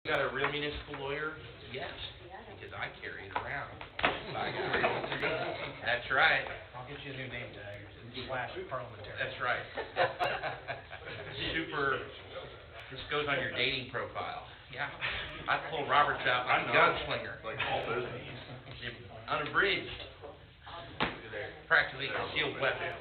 Got a real municipal lawyer? Yes, because I carry it around. That's right. I'll get you a new name tag, / parliamentary. That's right. Super, this goes on your dating profile. Yeah, I pull Roberts out like a gunslinger. Like all business. Unabridged. Practically concealed weapon.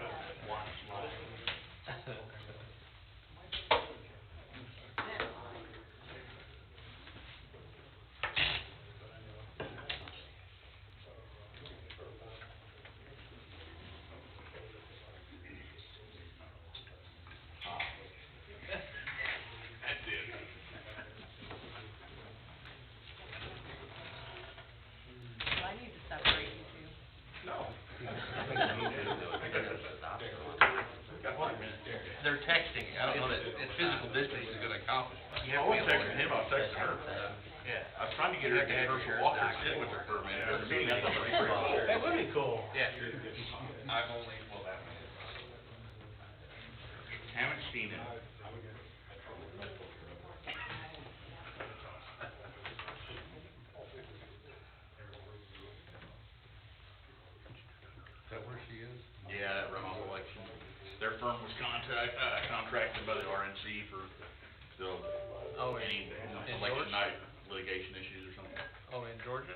They're texting. I don't know that physical distance is going to accomplish much. I wasn't texting him, I was texting her. Yeah. I was trying to get her to get her to walk or sit with her for a minute. Her meeting at the That would be cool. Yeah. I've only, haven't seen it. Is that where she is? Yeah, that runoff election. Their firm was contracted by the RNC for any election night litigation issues or something. Oh, in Georgia?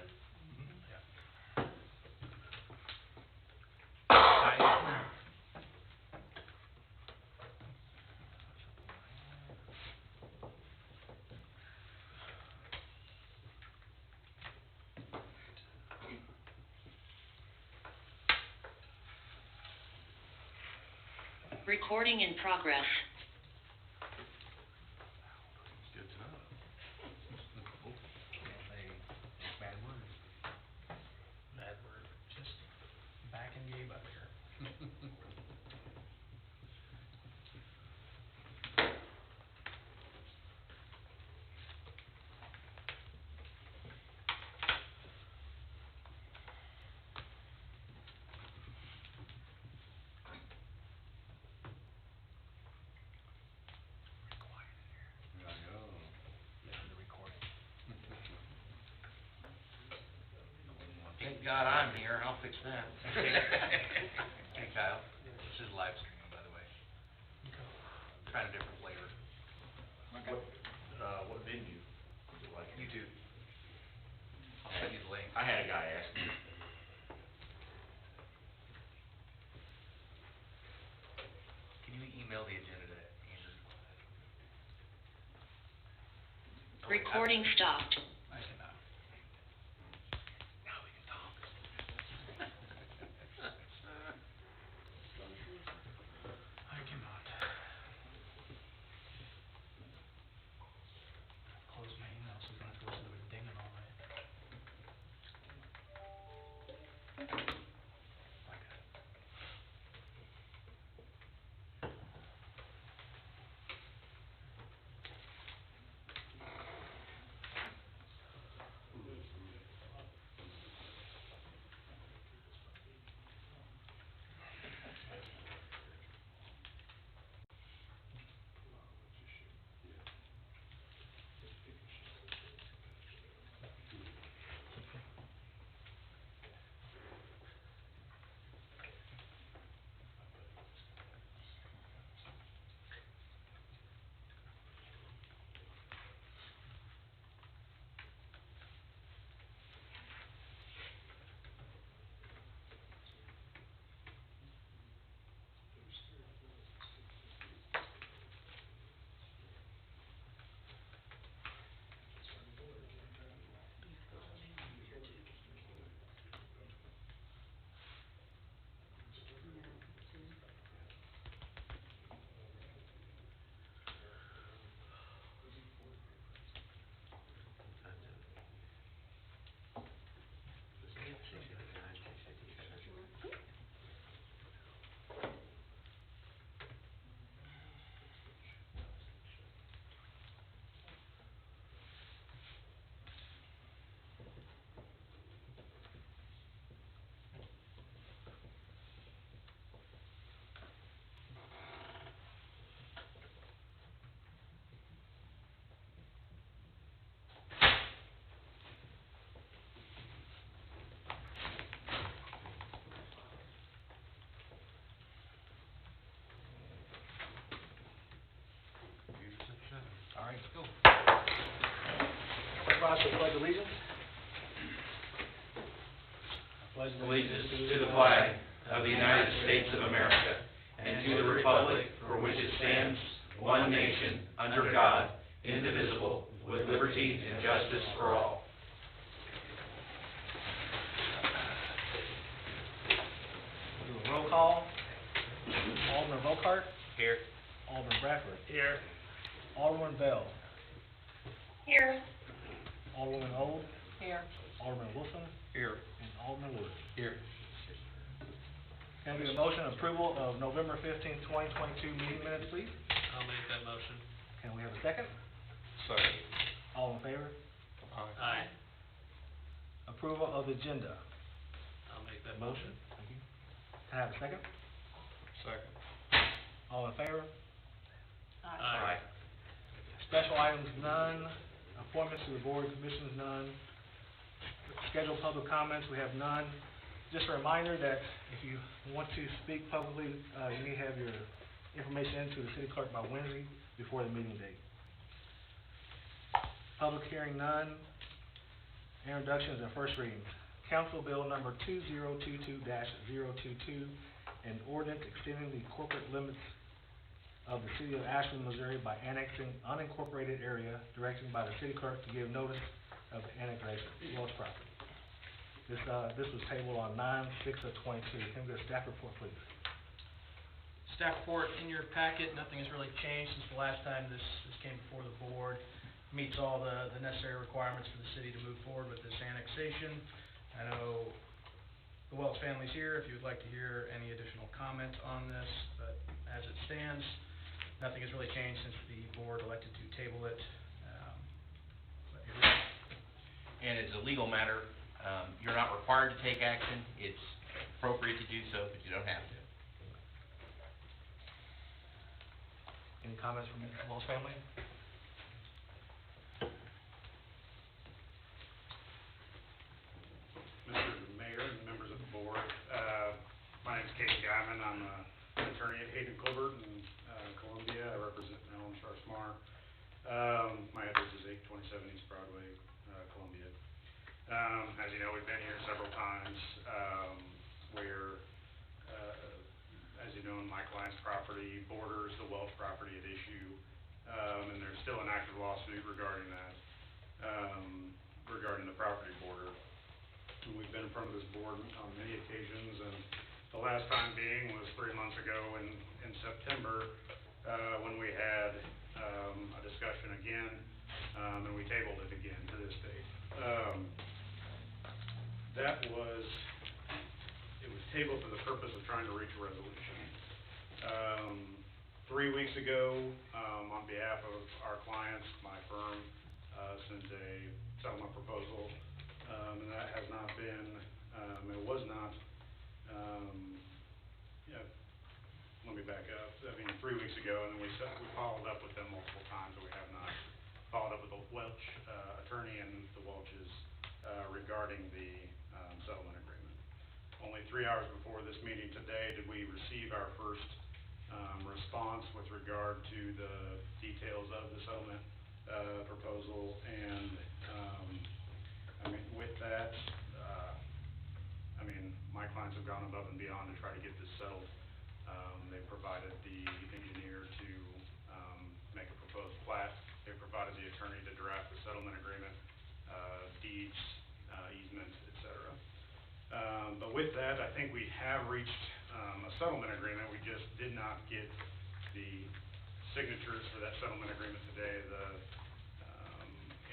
Recording in progress. Good to know. Can't say bad words. Bad word. Just backing Gabe up here. Thank God I'm here. I'll fix that. Hey Kyle, this is live streaming, by the way. Trying a different flavor. What venue was it like? YouTube. I'll send you the link. I had a guy ask me. Can you email the agenda to Andrew? Recording stopped. I cannot. Now we can talk. I cannot. Close my email so we don't have to listen to it dinging all night. rise for the pledge of allegiance. Allegiance to the flag of the United States of America and to the republic for which it stands, one nation, under God, indivisible, with liberty and justice for all. Do a roll call. Alderman Volkart. Here. Alderman Bradford. Here. Alderman Bell. Here. Alderman Old. Here. Alderman Wilson. Here. And Alderman Wood. Here. Can I get a motion approval of November 15th, 2022 meeting minutes, please? I'll make that motion. Can we have a second? Second. All in favor? Aye. Approval of the agenda. I'll make that Motion. Thank you. Can I have a second? Second. All in favor? Aye. Special items, none. Appointments to the board and commissions, none. Scheduled public comments, we have none. Just a reminder that if you want to speak publicly, you need to have your information into the city clerk by Wednesday before the meeting date. Public hearing, none. Introductions and first readings. Council Bill number 2022-022, an ordinance extending the corporate limits of the city of Ashland, Missouri by annexing unincorporated area, directed by the city clerk to give notice of annexation, Wells property. This was tabled on 9/6/22. Can we get a staff report, please? Staff report in your packet. Nothing has really changed since the last time this came before the board. Meets all the necessary requirements for the city to move forward with this annexation. I know the Wells family's here if you would like to hear any additional comments on this, but as it stands, nothing has really changed since the board elected to table it. But here we are. And it's a legal matter. You're not required to take action. It's appropriate to do so, but you don't have to. Any comments from the Wells family? Mr. Mayor and members of the board, my name is Casey Guyman. I'm an attorney at Hayden Colbert in Columbia. I represent Melon Charsmar. My address is 827 East Broadway, Columbia. As you know, we've been here several times where, as you know, my client's property borders the Welch property at issue, and there's still an active lawsuit regarding that, regarding the property border. And we've been in front of this board on many occasions, and the last time being was 3 months ago in September, when we had a discussion again, and we tabled it again to this date. It was tabled for the purpose of trying to reach a resolution. 3 weeks ago, on behalf of our clients, my firm sent a settlement proposal, and that has not been, it was not, let me back up. I mean, 3 weeks ago, and then we followed up with them multiple times, but we have not followed up with the Welch attorney and the Welches regarding the settlement agreement. Only 3 hours before this meeting today did we receive our first response with regard to the details of the settlement proposal, and I mean, with that, I mean, my clients have gone above and beyond to try to get this settled. They provided the engineer to make a proposed plat. They provided the attorney to draft the settlement agreement, deeds, easements, et cetera. But with that, I think we have reached a settlement agreement. We just did not get the signatures for that settlement agreement today,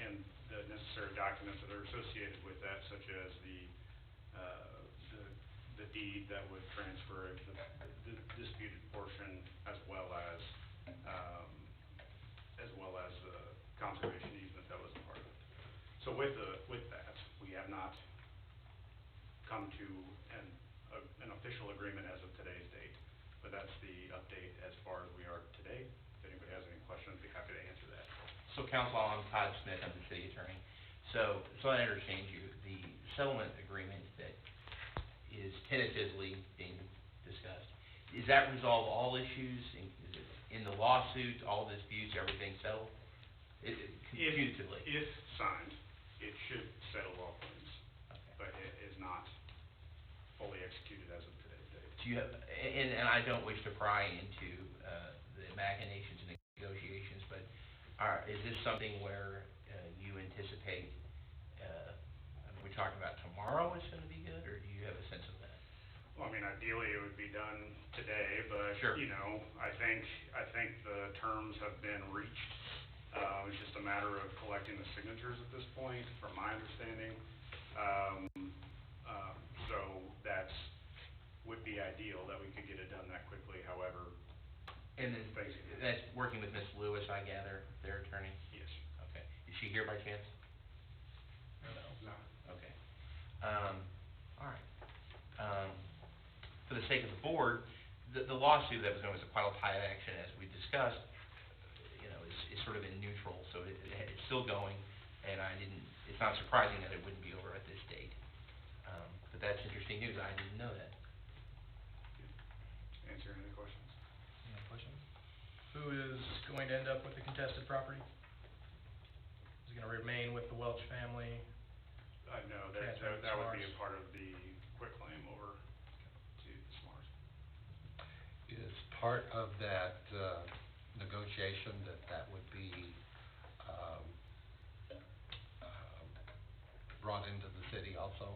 and the necessary documents that are associated with that, such as the deed that would transfer the disputed portion, as well as the conservation easement that was a part of it. So with that, we have not come to an official agreement as of today's date, but that's the update as far as we are today. If anybody has any questions, I'd be happy to answer that. So counsel, I'm Todd Smith, I'm the city attorney. So I understand you, the settlement agreement that is tentatively being discussed, does that resolve all issues? Is it in the lawsuit, all disputes, everything settled? Confusedly? If signed, it should settle all claims, Okay. but it is not fully executed as of today's date. Do you have, and I don't wish to pry into, the machinations and negotiations, but is this something where, you anticipate, I mean, we're talking about tomorrow it's gonna be good, or do you have a sense of that? Well, I mean, ideally, it would be done today, but, Sure. you know, I think the terms have been reached. It's just a matter of collecting the signatures at this point, from my understanding. So would be ideal that we could get it done that quickly, however, And then, Thanks. that's working with Ms. Lewis, I gather, their attorney? yes. Okay. Is she here by chance? No. Okay. All right. For the sake of the board, the lawsuit that was known as a final tie action, as we discussed, you know, is sort of in neutral, so it's still going, and it's not surprising that it wouldn't be over at this date. But that's interesting news, I didn't know that. Answer any questions? Any other questions? Who is going to end up with the contested property? Is it gonna remain with the Welch family? No, Transfer to that would be a Smars. part of the quitclaim over to the Smars. Is part of that negotiation that would be brought into the city also,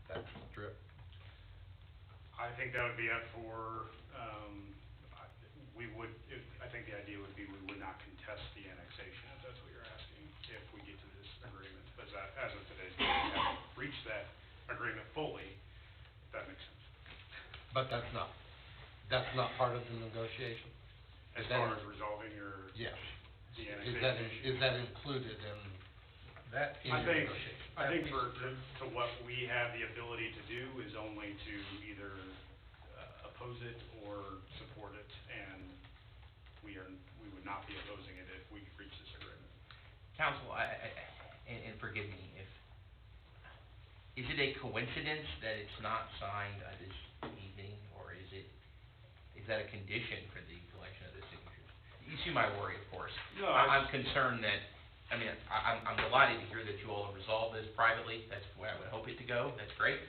that strip? I think that would be up for, I think the idea would be we would not contest the annexation, if that's what you're asking, if we get to this agreement. But as of today's date, we haven't reached that agreement fully, if that makes sense. But that's not part of the negotiation? As Is that far in- as resolving Yes. the Is annexation issue. is that included in That, in I your think, negotiation? I think to what we have the ability to do is only to either oppose it or support it, and we would not be opposing it if we reach this agreement. Counsel, and forgive me is it a coincidence that it's not signed this evening, or is that a condition for the collection of the signatures? You see my worry, of course. No, I'm concerned that, I mean, I'm delighted to hear that you all have resolved this privately, that's the way I would hope it to go, that's great.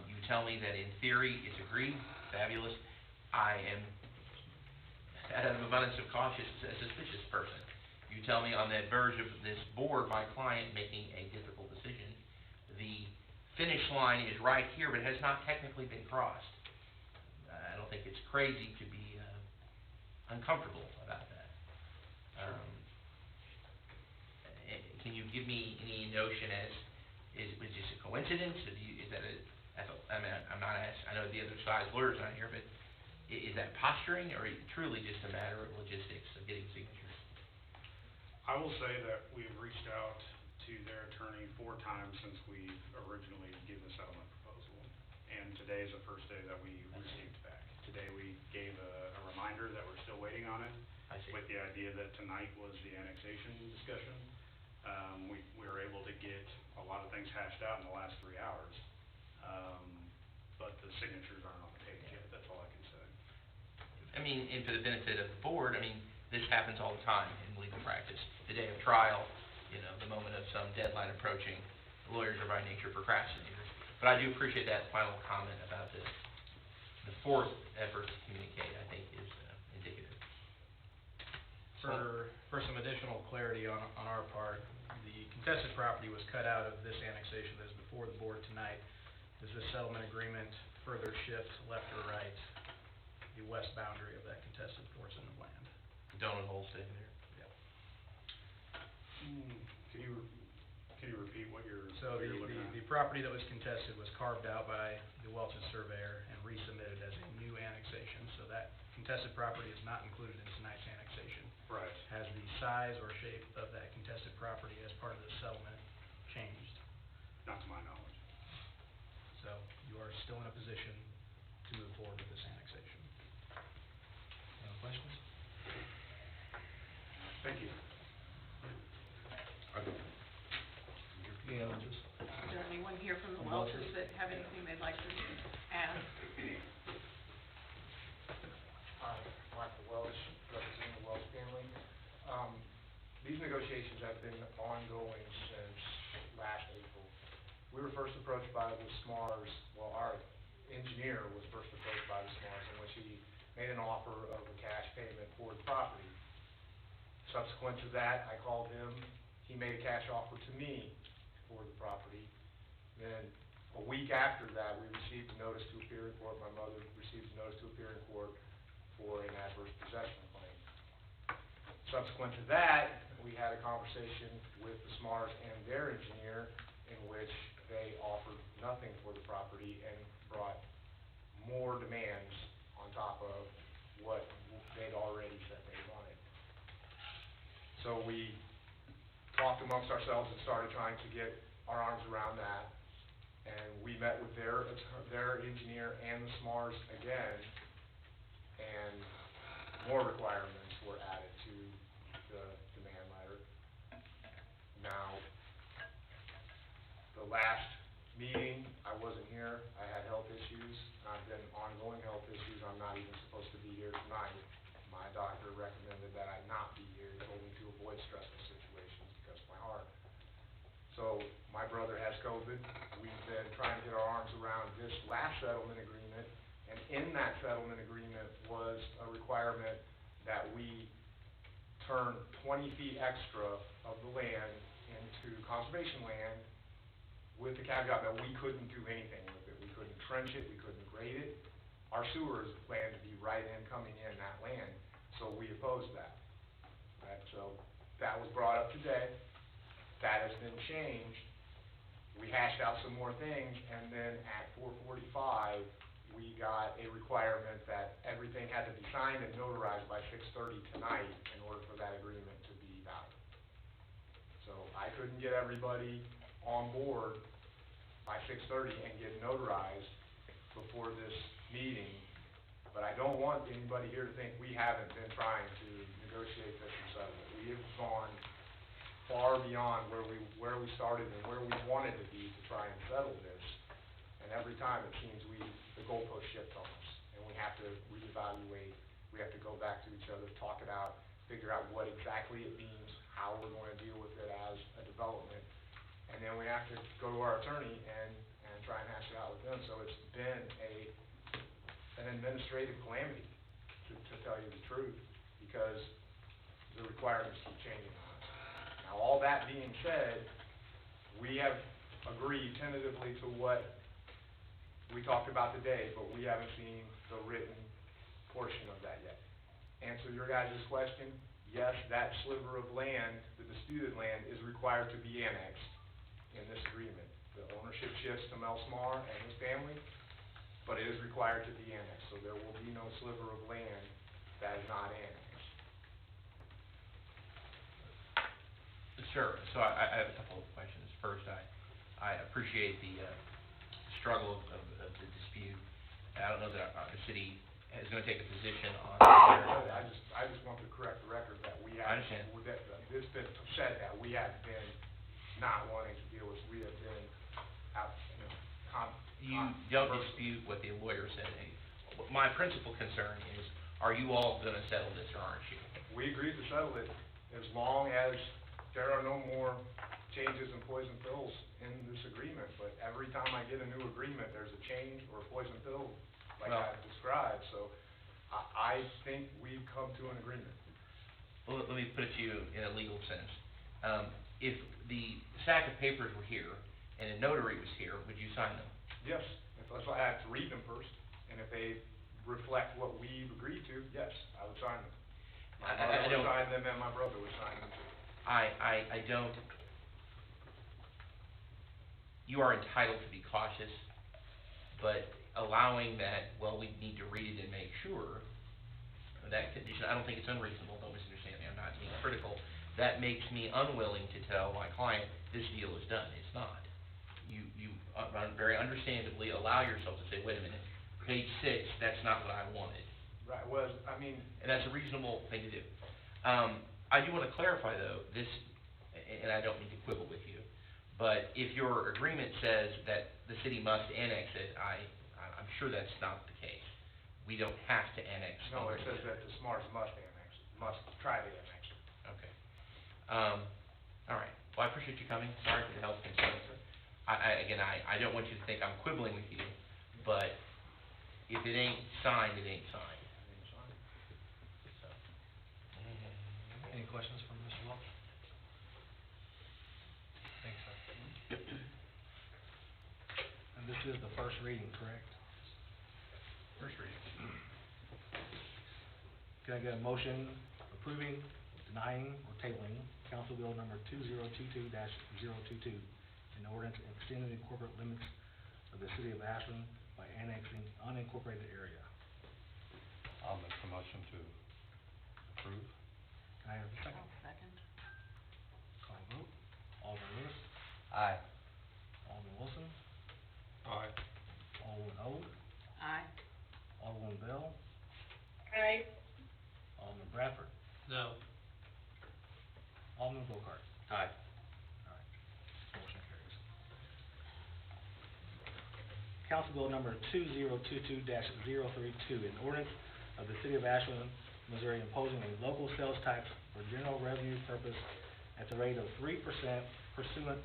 You tell me that in theory it's agreed, fabulous. I am, out of an abundance of caution, a suspicious person. You tell me on that verge of this board, my client making a difficult decision, the finish line is right here, but has not technically been crossed. I don't think it's crazy to be uncomfortable about that. Can you give me any notion was this a coincidence? Is that I mean, I'm not asking, I know the other side's lawyer's not here, but is that posturing, or truly just a matter of logistics of getting signatures? I will say that we've reached out to their attorney 4 times since we originally gave the settlement proposal, and today is the first day that we received back. Today we gave a reminder that we're still waiting on it, I see. with the idea that tonight was the annexation discussion. We were able to get a lot of things hashed out in the last 3 hours, but the signatures aren't on the page yet, that's all I can say. I mean, and for the benefit of the board, I mean, this happens all the time in legal practice. The day of trial, you know, the moment of some deadline approaching, lawyers are by nature procrastinators. But I do appreciate that final comment about the fourth effort to communicate, I think is indicative. for some additional clarity on our part, the contested property was cut out of this annexation that is before the board tonight. Does this settlement agreement further shift left or right the west boundary of that contested portion of land? Donut hole stay there. Yep. Can you repeat what you're So looking at? the property that was contested was carved out by the Welch's surveyor and resubmitted as a new annexation. So that contested property is not included in tonight's annexation. Right. Has the size or shape of that contested property as part of the settlement changed? Not to my knowledge. So you are still in a position to move forward with this annexation. Any other questions? Thank you. Any other Is there anyone here from the Welches that have anything they'd like to add? Hi, Michael Welch, representing the Welch family. These negotiations have been ongoing since we were first approached by the SMARS, well, our engineer was first approached by the SMARS, in which he made an offer of a cash payment for the property. Subsequent to that, I called him, he made a cash offer to me for the property. Then, a week after that, we received a notice to appear in court, my mother received a notice to appear in court for an adverse possession claim. Subsequent to that, we had a conversation with the SMARS and their engineer, in which they offered nothing for the property and brought more demands on top of what they'd already said they wanted. So we talked amongst ourselves and started trying to get our arms around that. And we met with their engineer and the SMARS again, and more requirements were added to the demand letter. Now, the last meeting, I wasn't here, I had health issues, and I've been ongoing health issues, I'm not even supposed to be here tonight. My doctor recommended that I not be here, he told me to avoid stressful situations because of my heart. So, my brother has COVID, we've been trying to get our arms around this last settlement agreement, and in that settlement agreement was a requirement that we turn 20 feet extra of the land into conservation land, with the caveat that we couldn't do anything with it. We couldn't trench it, we couldn't grade it. Our sewer is planned to be right in, coming in that land, so we opposed that. Right, so that was brought up today. That has been changed. We hashed out some more things, and then at 4:45, we got a requirement that everything had to be signed and notarized by 6:30 tonight in order for that agreement to be valid. So I couldn't get everybody on board by 6:30 and get notarized before this meeting, but I don't want anybody here to think we haven't been trying to negotiate this and settle it. We have gone far beyond where we started and where we wanted to be to try and settle this, and every time it seems the goalpost shift on us, and we have to reevaluate, we have to go back to each other, talk it out, figure out what exactly it means, how we're going to deal with it as a development, and then we have to go to our attorney and try and hash it out with them. So it's been an administrative calamity, to tell you the truth, because the requirements keep changing on us. Now, all that being said, we have agreed tentatively to what we talked about today, but we haven't seen the written portion of that yet. Answer your guys' question, yes, that sliver of land, the disputed land, is required to be annexed in this agreement. The ownership shifts to Mel Smar and his family, but it is required to be annexed, so there will be no sliver of land that is not annexed. Sure. So I have a couple of questions. First, I appreciate the struggle of the dispute. I don't know that the city is going to take a position on I just want to correct the record that we have. I understand. It's been said that we have been not wanting to deal with, we have been out, You don't dispute what the lawyer said. My principal concern is, are you all going to settle this or aren't you? We agreed to settle it as long as there are no more changes in poison pills in this agreement, but every time I get a new agreement, there's a change or a poison pill, like I've described, so I think we've come to an agreement. Well, let me put it to you in a legal sense. If the stack of papers were here and a notary was here, would you sign them? Yes, that's why I have to read them first, and if they reflect what we've agreed to, yes, I would sign them. My mother would sign them and my brother would sign them too. I don't, you are entitled to be cautious, but allowing that, well, we need to read it and make sure, that condition, I don't think it's unreasonable, don't misunderstand me, I'm not being critical. That makes me unwilling to tell my client, this deal is done. It's not. You very understandably allow yourself to say, wait a minute, page 6, that's not what I wanted. Right, well, I mean... And that's a reasonable thing to do. I do want to clarify, though, this, and I don't mean to quibble with you, but if your agreement says that the city must annex it, I'm sure that's not the case. We don't have to annex. No, it says that the SMARS must annex it, must try to annex it. Okay. All right. Well, I appreciate you coming. Sorry for the health concerns. I don't want you to think I'm quibbling with you, but if it ain't signed, it ain't signed. So, Any questions from Mr. Welch? Thanks, sir. And this is the first reading, correct? First reading. Can I get a motion approving, denying, or tabling Council Bill number 2022-022, an ordinance extending the corporate limits of the city of Ashland by annexing unincorporated area? I'll make the motion to approve. Can I have a second? I'll second. Call vote. Alderman Lewis. Aye. Alderman Wilson. Aye. Alderman Old. Aye. Alderman Bell. Aye. Alderman Bradford. No. Alderman Bocart. Aye. Alright, motion carries. Council Bill number 2022-032, an ordinance of the city of Ashland, Missouri, imposing a local sales tax for general revenue purpose at the rate of 3% pursuant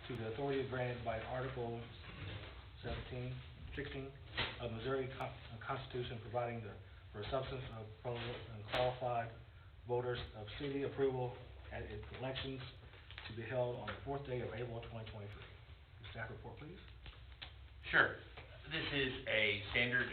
to the authority granted by Article 16 of Missouri Constitution, providing for substance of qualified voters of city approval at its elections to be held on the 4th day of April 2023. Staff report, please. Sure. This is a standard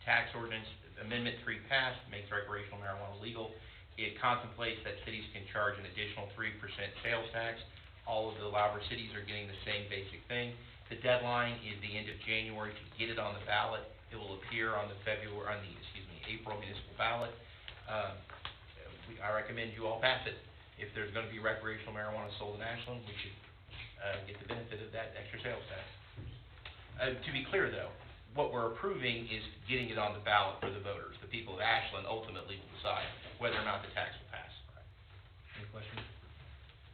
tax ordinance. Amendment 3 passed, makes recreational marijuana legal. It contemplates that cities can charge an additional 3% sales tax. All of the Louver cities are getting the same basic thing. The deadline is the end of January to get it on the ballot. It will appear on the April municipal ballot. I recommend you all pass it. If there's going to be recreational marijuana sold in Ashland, we should get the benefit of that extra sales tax. To be clear, though, what we're approving is getting it on the ballot for the voters. The people of Ashland ultimately will decide whether or not the tax will pass. Any questions?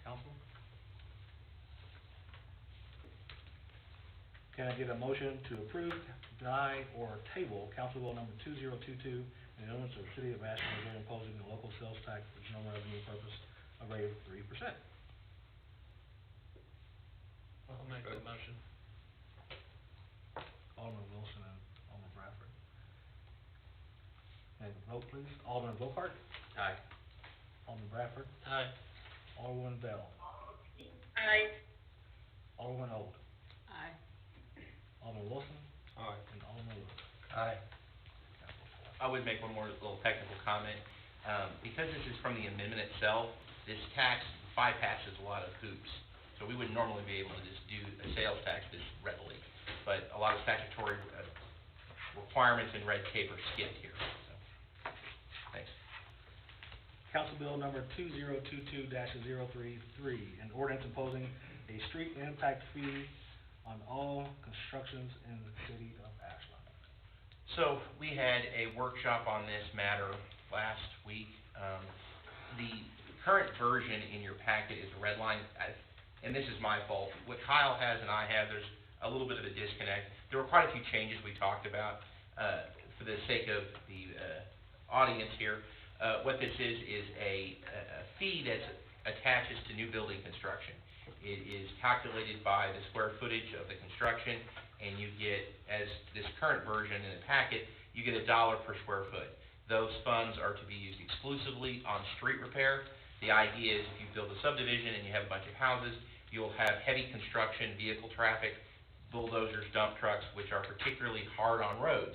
Council? Can I get a motion to approve, deny, or table Council Bill number 2022, an ordinance of the city of Ashland, Missouri, imposing a local sales tax for general revenue purpose of rate of 3%? I'll make the motion. Alderman Wilson and Alderman Bradford. May I have a vote, please? Alderman Bocart. Aye. Alderman Bradford. Aye. Alderman Bell. Aye. Alderman Old. Aye. Alderman Wilson. Aye. And Alderman Lewis. Aye. I would make one more little technical comment. Because this is from the amendment itself, this tax bypasses a lot of hoops. So we wouldn't normally be able to just do a sales tax this readily. But a lot of statutory requirements and red tape are skipped here. So, thanks. Council Bill number 2022-033, an ordinance imposing a street impact fee on all constructions in the city of Ashland. So we had a workshop on this matter last week. The current version in your packet is a red line, and this is my fault. What Kyle has and I have, there's a little bit of a disconnect. There were quite a few changes we talked about. For the sake of the audience here, what this is a fee that attaches to new building construction. It is calculated by the square footage of the construction, and you get, as this current version in the packet, you get $1 per square foot. Those funds are to be used exclusively on street repair. The idea is if you build a subdivision and you have a bunch of houses, you'll have heavy construction, vehicle traffic, bulldozers, dump trucks, which are particularly hard on roads.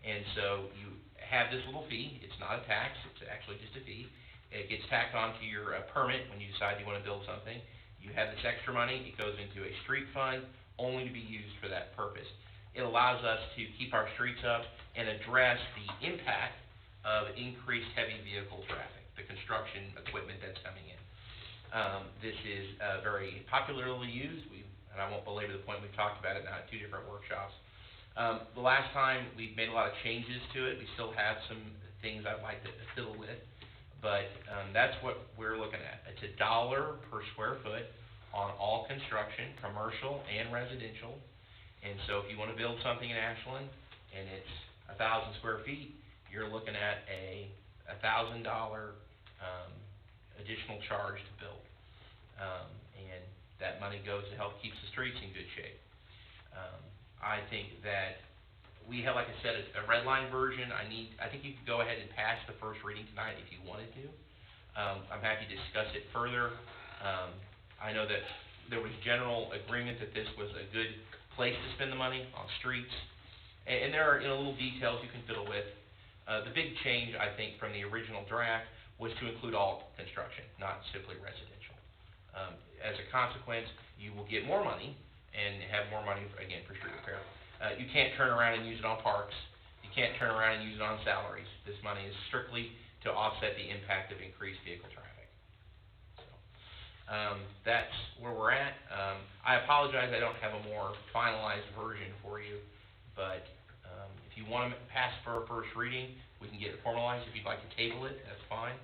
And so you have this little fee. It's not a tax, it's actually just a fee. It gets tacked onto your permit when you decide you want to build something. You have this extra money, it goes into a street fund, only to be used for that purpose. It allows us to keep our streets up and address the impact of increased heavy vehicle traffic, the construction equipment that's coming in. This is very popularly used. And I won't belabor the point, we've talked about it now at 2 different workshops. The last time, we made a lot of changes to it. We still have some things I'd like to fiddle with, but that's what we're looking at. It's $1 per square foot on all construction, commercial and residential. And so if you want to build something in Ashland and it's 1,000 square feet, you're looking at a $1,000 additional charge to build. And that money money goes to help keep the streets in good shape. I think that we have, like I said, a red line version. I think you could go ahead and pass the first reading tonight if you wanted to. I'm happy to discuss it further. I know that there was general agreement that this was a good place to spend the money on streets, and there are, little details you can fiddle with. The big change, I think, from the original draft was to include all construction, not simply residential. As a consequence, you will get more money and have more money, again, for street repair. You can't turn around and use it on parks. You can't turn around and use it on salaries. This money is strictly to offset the impact of increased vehicle traffic. So, that's where we're at. I apologize I don't have a more finalized version for you, but if you want to pass for a first reading, we can get it formalized. If you'd like to table it, that's fine.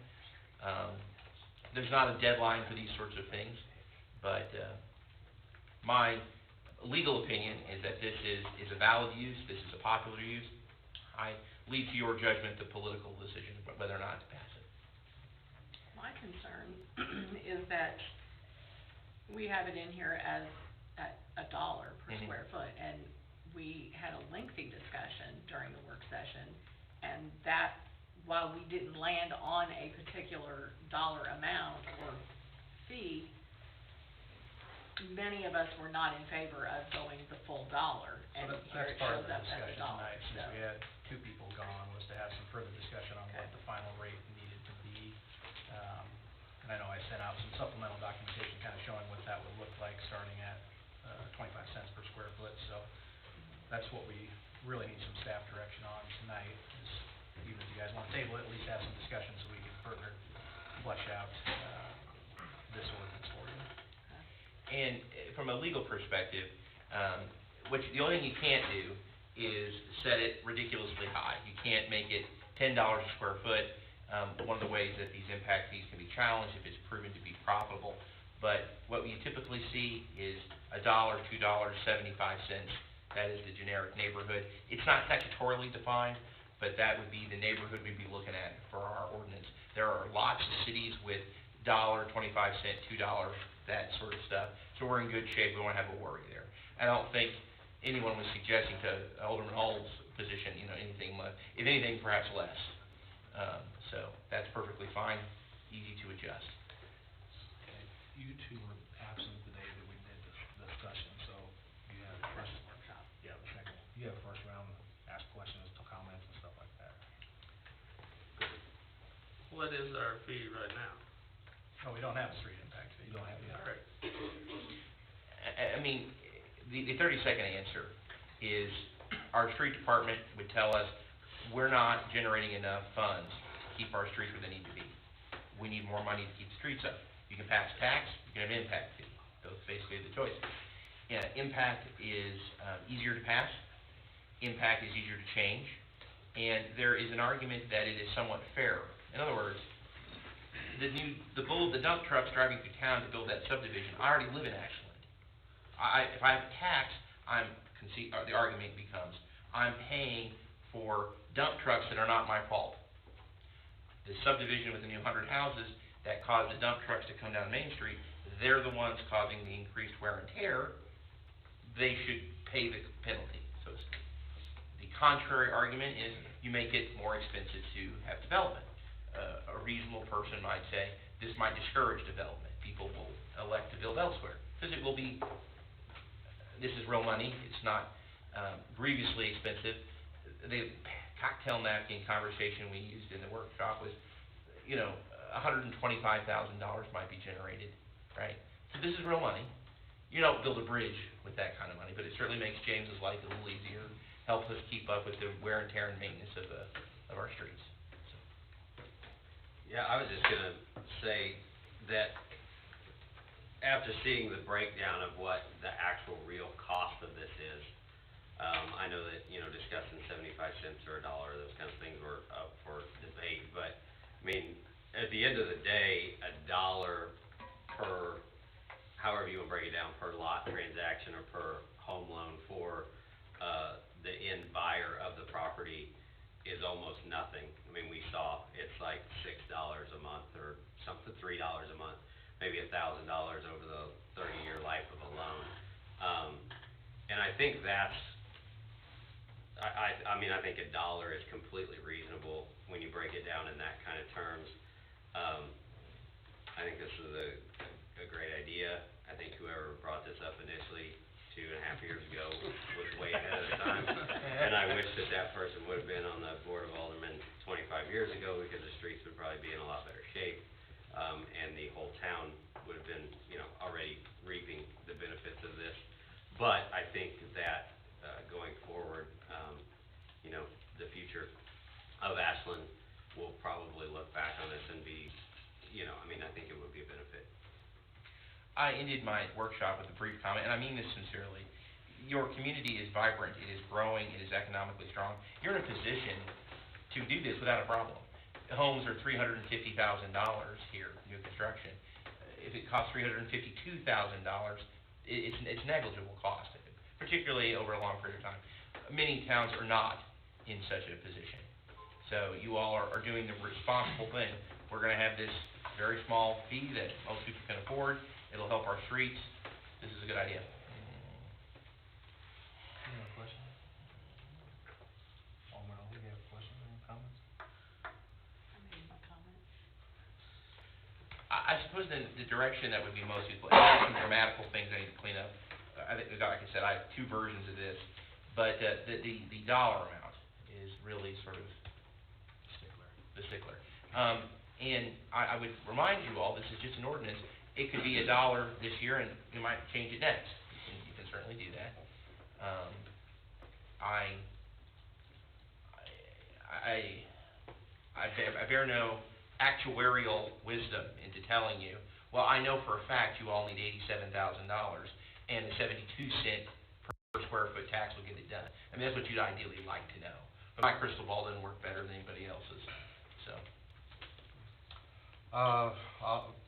There's not a deadline for these sorts of things, but my legal opinion is that this is a valid use, this is a popular use. I leave to your judgment the political decision about whether or not to pass it. My concern is that we have it in here as at $1 per square foot, and we had a lengthy discussion during the work session, and that, while we didn't land on a particular dollar amount or fee, many of us were not in favor of going the full dollar, and here it shows up as $1. Tonight, since So, we had two people gone, was to have some further discussion on what Okay. the final rate needed to be. And I know I sent out some supplemental documentation kind of showing what that would look like, starting at 25 cents per square foot. So that's what we really need some staff direction on tonight, is even if you guys want to table it, at least have some discussion so we can further flesh out this ordinance for you. And from a legal perspective, the only thing you can't do is set it ridiculously high. You can't make it $10 a square foot. One of the ways that these impact fees can be challenged if it's proven to be profitable. But what we typically see is $1, $2, 75 cents. That is the generic neighborhood. It's not statutorily defined, but that would be the neighborhood we'd be looking at for our ordinance. There are lots of cities with $1, 25 cent, $2, that sort of stuff. So we're in good shape. We won't have a worry there. I don't think anyone was suggesting to Alderman Hall's position, anything, if anything, perhaps less. So that's perfectly fine, easy to adjust. Okay, you two were absent the day that we did the discussion, so you have the first workshop. Yeah, the second, you have first round, ask questions, comments and stuff like that. What is our fee right now? No, we don't have a street impact fee. You don't have, Correct. I mean, the 30-second answer is our street department would tell us we're not generating enough funds to keep our streets where they need to be. We need more money to keep the streets up. You can pass a tax, you can have an impact fee. Those are basically the choices. Yeah, impact is easier to pass. Impact is easier to change. And there is an argument that it is somewhat fairer. In other words, the dump trucks driving through town to build that subdivision, I already live in Ashland. If I have a tax, the argument becomes, I'm paying for dump trucks that are not my fault. The subdivision with the new 100 houses that caused the dump trucks to come down Main Street, they're the ones causing the increased wear and tear. They should pay the penalty, so to speak. The contrary argument is you make it more expensive to have development. A reasonable person might say, this might discourage development. People will elect to build elsewhere, because it will be, this is real money, it's not grievously expensive. The cocktail napkin conversation we used in the workshop was, $125,000 might be generated, right? So this is real money. You don't build a bridge with that kind of money, but it certainly makes James's life a little easier, helps us keep up with the wear and tear and maintenance of our streets. Yeah, I was just gonna say that after seeing the breakdown of what the actual real cost of this is, I know that, discussing 75 cents or $1, those kind of things were up for debate, but, I mean, at the end of the day, $1 per, however you want to break it down, per lot transaction or per home loan for, the end buyer of the property is almost nothing. I mean, we saw it's like $6 a month or something, $3 a month, maybe $1,000 over the 30-year life of think that's, I mean, I think $1 is completely reasonable when you break it down in that kind of terms. I think this is a great idea. I think whoever brought this up initially 2.5 years ago was way ahead of time. And I wish that person would have been on the Board of Aldermen 25 years ago, because the streets would probably be in a lot better shape. And the whole town would have been, already reaping the benefits of this. But I think that, going forward, the future of Ashland will probably look back on this and be, I think it would be a benefit. I ended my workshop with a brief comment, and I mean this sincerely. Your community is vibrant, it is growing, it is economically strong. You're in a position to do this without a problem. Homes are $350,000 here, new construction. If it costs $352,000, it's negligible cost, particularly over a long period of time. Many towns are not in such a position. So you all are doing the responsible thing. We're gonna have this very small fee that most people can afford. It'll help our streets. This is a good idea. Any other questions? Alderman, do you have questions or comments? I made my comments. I suppose the direction that would be most useful, and there's some grammatical things I need to clean up. I think, like I said, I have two versions of this, but the dollar amount is really sort of the stickler. And I would remind you all, this is just an ordinance. It could be $1 this year, and you might change it next. You can certainly do that. I bear no actuarial wisdom into telling you, well, I know for a fact you all need $87,000, and the 72-cent per square foot tax will get it done. I mean, that's what you'd ideally like to know. But my crystal ball doesn't work better than anybody else's, so.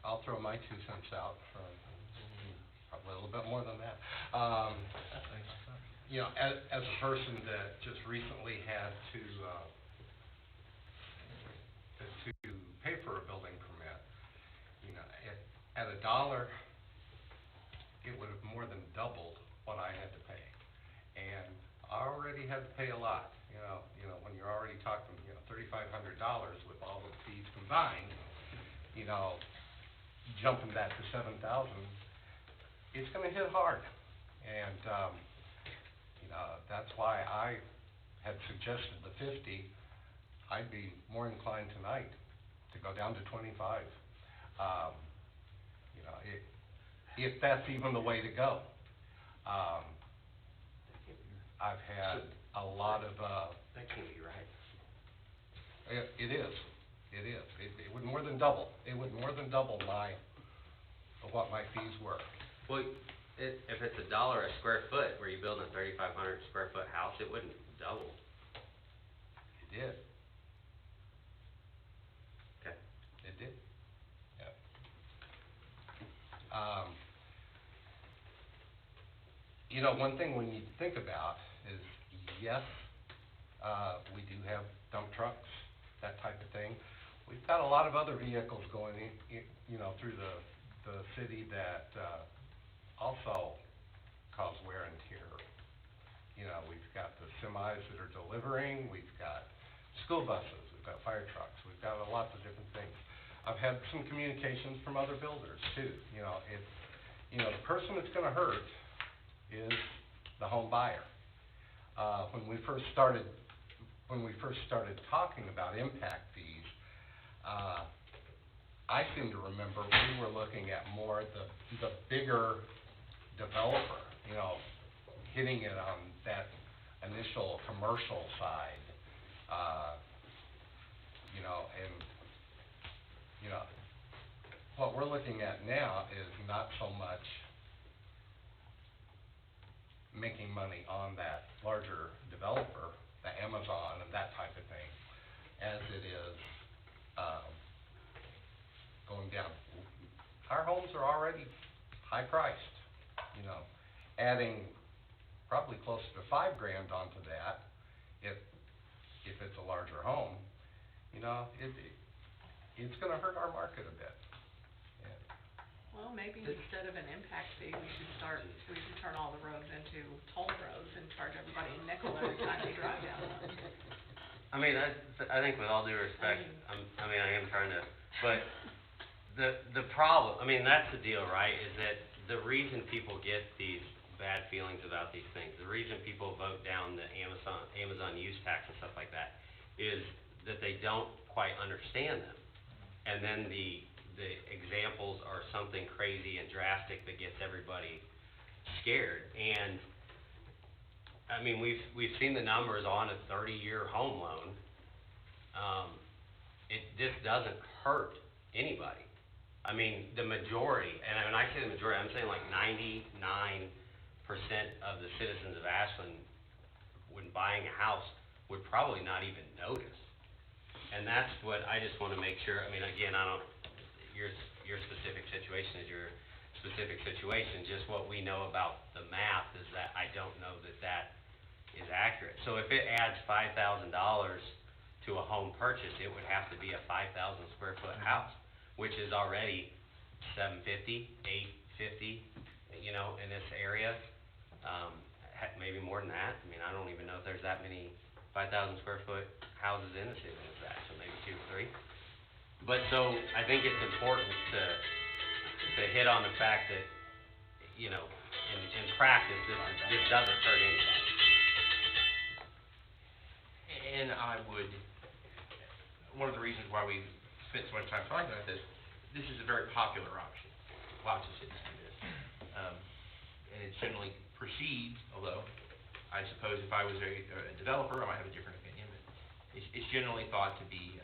I'll throw my 2 cents out, probably a little bit more than that. As a person that just recently had to pay for a building permit, at $1, it would have more than doubled what I had to pay. And I already had to pay a lot, when you're already talking, $3,500 with all of the fees combined, jumping that to $7,000, it's gonna hit hard. And, that's why I had suggested the 50. I'd be more inclined tonight to go down to 25. If that's even the way to go. I've had a lot of, That can't be right. It is. It would more than double. It would more than double what my fees were. Well, if it's $1 a square foot, where you build a 3,500 square foot house, it wouldn't double. It did. Okay. It did. Yeah. One thing we need to think about is, yes, we do have dump trucks, that type of thing. We've got a lot of other vehicles going in, through the city that also cause wear and tear. We've got the semis that are delivering, we've got school buses, we've got fire trucks, we've got lots of different things. I've had some communications from other builders too. The person that's gonna hurt is the home buyer. When we first started talking about impact fees, I seem to remember we were looking at more the bigger developer, hitting it on that initial commercial side, what we're looking at now is not so much making money on that larger developer, the Amazon and that type of thing, as it is going down. Our homes are already high priced, adding probably close to $5 grand onto that, if it's a larger home, it's gonna hurt our market a bit. Well, maybe instead of an impact fee, we should turn all all the roads into toll roads and charge everybody a nickel every time they drive down them. I mean, I think with all due respect, I am trying to, but the problem, I mean, that's the deal, right, is that the reason people get these bad feelings about these things, the reason people vote down the Amazon use tax and stuff like that, is that they don't quite understand them. And then the examples are something crazy and drastic that gets everybody scared. And I mean, we've seen the numbers on a 30-year home loan. This doesn't hurt anybody. I mean, the majority, and when I say the majority, I'm saying like 99% of the citizens of Ashland, when buying a house, would probably not even notice. And that's what I just wanna make sure, I mean, again, your specific situation is your specific situation, just what we know about the math is that I don't know that that is accurate. So if it adds $5,000 to a home purchase, it would have to be a 5,000 square foot house, which is already $750, $850, you know, in this area. Maybe more than that. I mean, I don't even know if there's that many 5,000 square foot houses in the city of that, so maybe 2 or 3. But so, I think it's important to hit on the fact that, you know, in practice, this doesn't hurt anybody. And I would, one of the reasons why we spent so much time talking about this is a very popular option. Lots of cities do this. And it's generally perceived, although I suppose if I was a developer, I might have a different opinion, but it's generally thought to be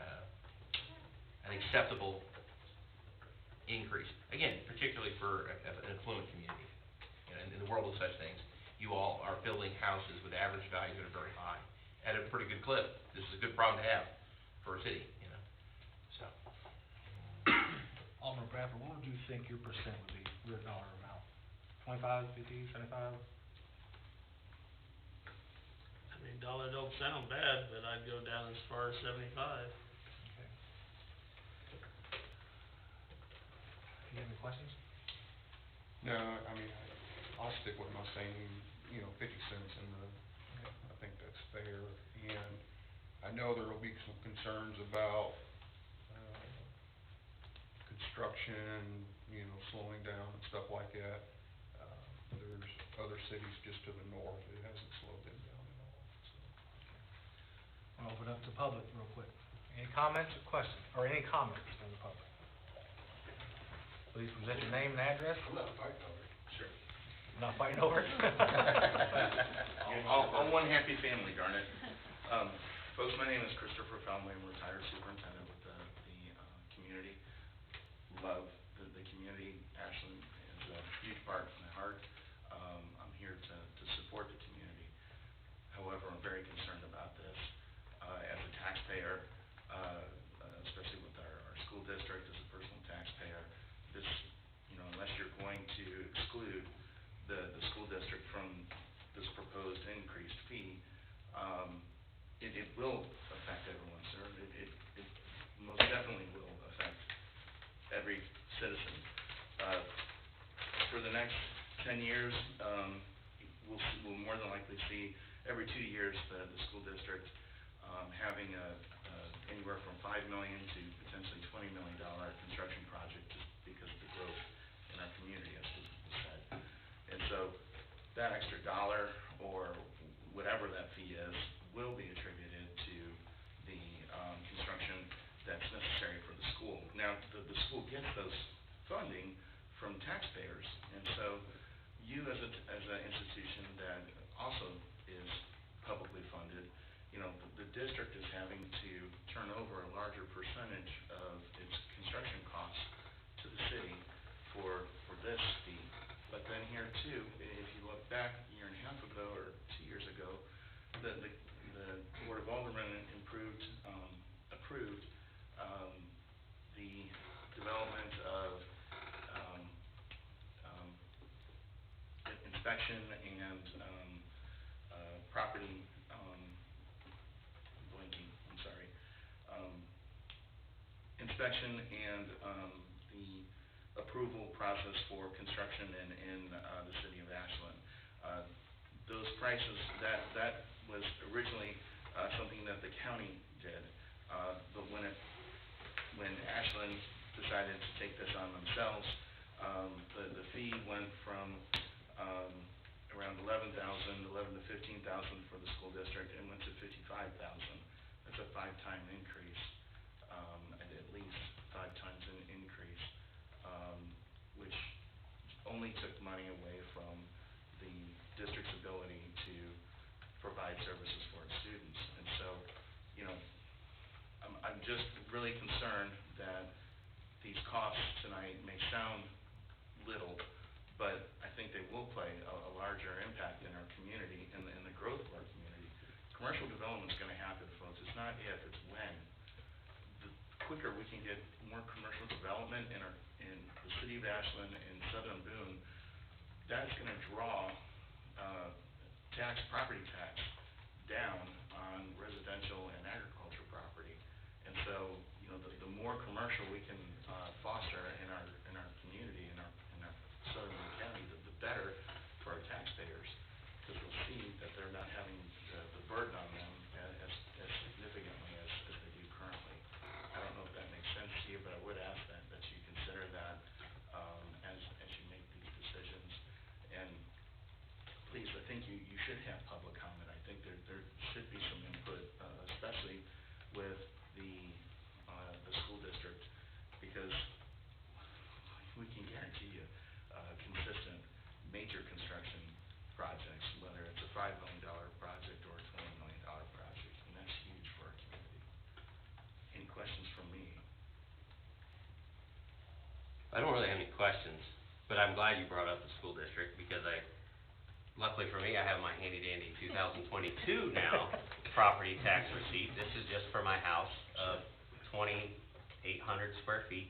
an acceptable increase. Again, particularly for an affluent community. You know, in the world of such things, you all are building houses with average values that are very high at a pretty good clip. This is a good problem to have for a city, you know, so. Alderman Bradford, what would you think your percent would be, your dollar amount? 25, 50, 75? I mean, dollar don't sound bad, but I'd go down as far as 75. Okay. You have any questions? No, I mean, I'll stick with my same, 50 cents I think that's fair. And I know there will be some concerns about, construction, slowing down and stuff like that. There's other cities just to the north, it hasn't slowed them down at all, so. I'll open up to public real quick. Any comments or questions, or any comments from the public? Please present your name and address. I'm not fighting over it. Sure. Not fighting over it? All one happy family, darn it. Folks, my name is Christopher Felmy. I'm a retired superintendent with the community. Love the community. Ashland is a huge part of my heart. I'm here to support the community. However, I'm very concerned about this. As a taxpayer, especially with our school district, as a personal taxpayer, this, unless you're going to exclude the school district from this proposed increased fee, it will affect everyone, sir. It most definitely will affect every citizen. For the next 10 years, we'll more than likely see every 2 years the school district having anywhere from $5 million to potentially $20 million construction project just because of the growth in our community, as was said. And so that extra dollar or whatever that fee is will be attributed to the construction that's necessary for the school. Now, the school gets those funding from taxpayers, and so you as an institution that also is publicly funded, the district is having to turn over a larger percentage of its construction costs to the city for this fee. But then here too, if you look back a year and a half ago or 2 years ago, the Board of Aldermen approved the development of inspection and property inspection and the approval process for construction in the city of Ashland. prices, that was originally, something that the county did. But when Ashland decided to take this on themselves, the fee went from, around 11,000 to 15,000 for the school district, and went to 55,000. That's a 5-time increase, at least 5 times an increase, which only took money away from the district's ability to provide services for its students. And so, you know, I'm just really concerned that these costs tonight may sound little, but I think they will play a larger impact in our community and the growth of our community. Commercial development's gonna happen, folks. It's not if, it's when. The quicker we can get more commercial development in the city of Ashland and southern Boone, that's gonna draw, property tax down on residential and agriculture property. And so, you know, the more commercial we can, foster in our community, in our southern Boone County, the better for our taxpayers, because we'll see that they're not having the burden on them as significantly as they do currently. I don't know if that makes sense to you, but I would ask that you consider that, as you make these decisions. And please, I think you should have public comment. I think there should be some input, especially with the school district, because we can guarantee you, consistent major construction projects, whether it's a $5 million project or a $20 million project, and that's huge for our community. Any questions from me? I don't really have any questions, but I'm glad you brought up the school district, because luckily for me, I have my handy dandy 2022 now property tax receipt. This is just for my house of 2,800 square feet.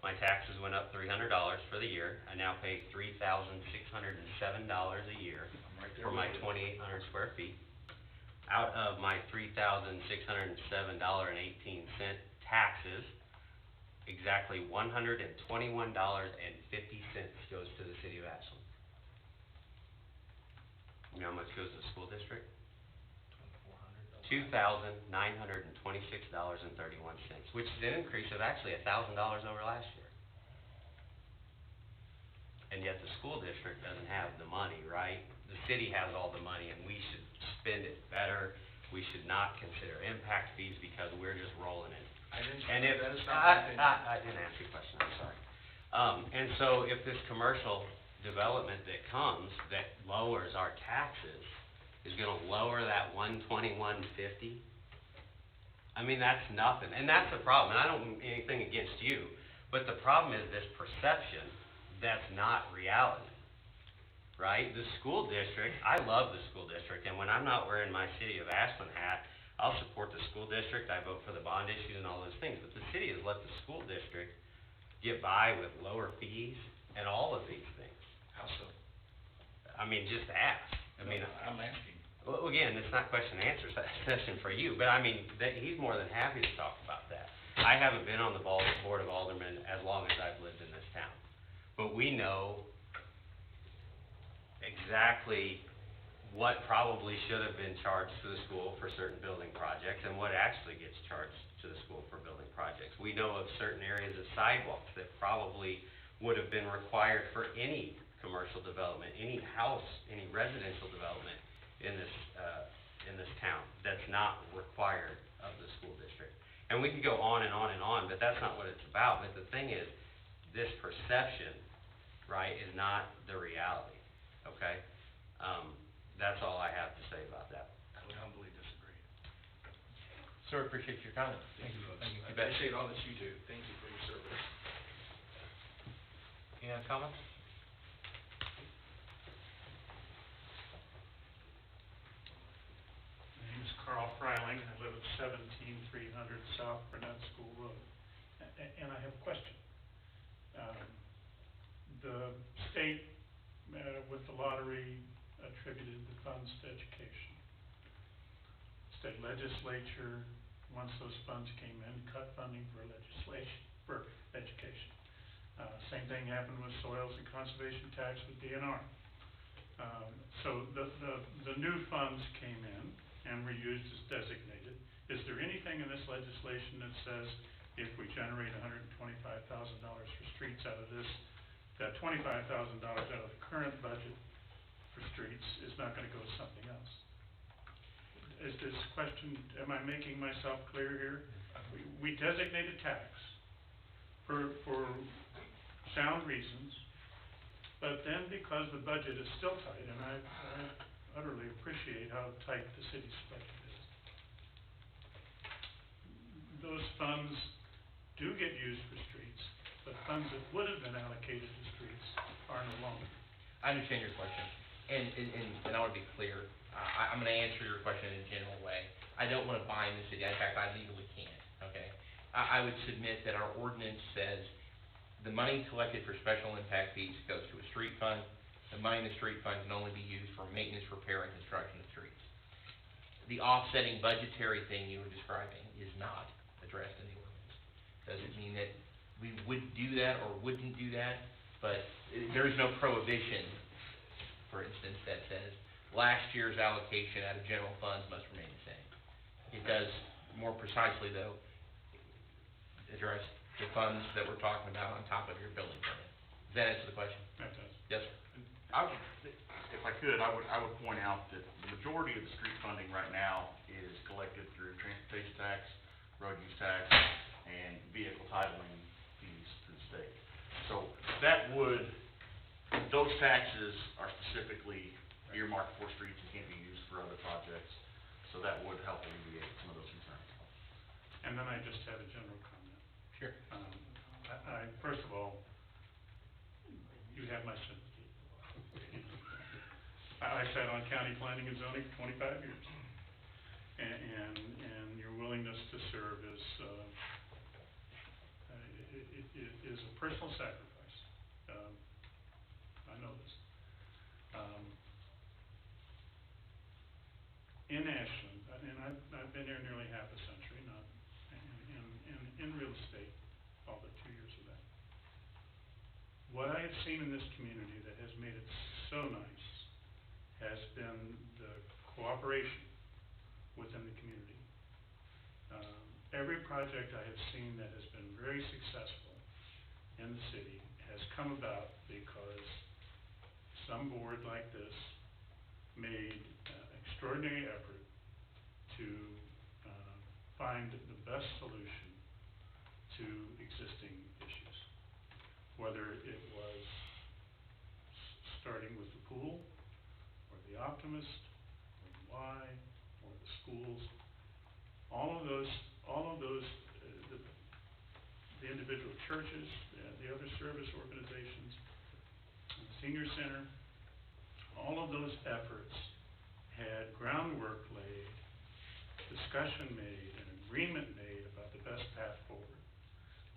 My taxes went up $300 for the year. I now pay $3,607 a year for my 2,800 square feet. Out of my $3,607.18 taxes, exactly $121.50 goes to the city of Ashland. You know how much goes to the school district? $2,926.31, which is an increase of actually $1,000 over last year. And yet the school district doesn't have the money, right? The city has all the money, and we should spend it better. We should not consider impact fees because we're just rolling in. I didn't. And if, that is not my opinion. I didn't ask you a question, I'm sorry. And so if this commercial development that comes that lowers our taxes is gonna lower that 121.50, I mean, that's nothing. And that's the problem. And I don't mean anything against you, but the problem is this perception that's not reality, right? The school district, I love the school district, and when I'm not wearing my City of Ashland hat, I'll support the school district, I vote for the bond issues and all those things, but the city has let the school district get by with lower fees and all of these things. How so? I mean, just ask. I mean, I'm asking. well, again, it's not question and answer session for you, but I mean, he's more than happy to talk about that. I haven't been on the Board of Aldermen as long as I've lived in this town, but we know exactly what probably should have been charged to the school for certain building projects and what actually gets charged to the school for building projects. We know of certain areas of sidewalks that probably would have been required for any commercial development, any house, any residential development in this town that's not required of the school district. And we could go on and on and on, but that's not what it's about. But the thing is, this perception, right, is not the reality, okay? That's all I have to say about that. I would humbly disagree. Sir, appreciate your comments. Thank you, folks. Thank you. I appreciate all that you do. Thank you for your service. Any other comments? My name is Carl Freiling. I live at 17300 South Burnett School Road. And I have a question. The state, with the lottery, attributed the funds to education. State legislature, once those funds came in, cut funding for education. Same thing happened with soils and conservation tax with DNR. So the new funds came in and were used as designated. Is there anything in this legislation that says if we generate $125,000 for streets out of this, that $25,000 out of the current budget for streets is not gonna go to something else? Is this question, am I making myself clear here? We designated tax for sound reasons, but then because the budget is still tight, and I utterly appreciate how tight the city's budget is, those funds do get used for streets, but funds that would have been allocated to streets are no longer. I understand your question, and I wanna be clear, I'm gonna answer your question in a general way. I don't wanna bind the city, in fact, I legally can't, okay? I would submit that our ordinance says the money collected for special impact fees goes to a street fund. The money in the street fund can only be used for maintenance, repair, and construction of streets. The offsetting budgetary thing you were describing is not addressed in the ordinance. Doesn't mean that we would do that or wouldn't do that, but there is no prohibition, for instance, that says last year's allocation out of general funds must remain the same. It does more precisely, though, address the funds that we're talking about on top of your building permit. Does that answer the question? That does. Yes, sir. If I could, I would point out that the majority of the street funding right now is collected through transportation tax, road use tax, and vehicle titling fees to the state. So those taxes are specifically earmarked for streets and can't be used for other projects, so that would help alleviate some of those concerns. And then I just have a general comment. Sure. First of all, you have my sympathy. I sat on county planning and zoning for 25 years. And your willingness to serve is, it is a personal sacrifice. I know this. In Ashland, and I've been here nearly half a century, in real estate, all but 2 years of that. What I have seen in this community that has made it so nice has been the cooperation within the community. Every project I have seen that has been very successful in the city has come about because some board like this made extraordinary effort to find the best solution to existing issues. Whether it was starting with the pool, or the Optimist, or the Y, or the schools, all of those, the individual churches, the other service organizations, the senior center, all of those efforts had groundwork laid, discussion made, and agreement made about the best path forward.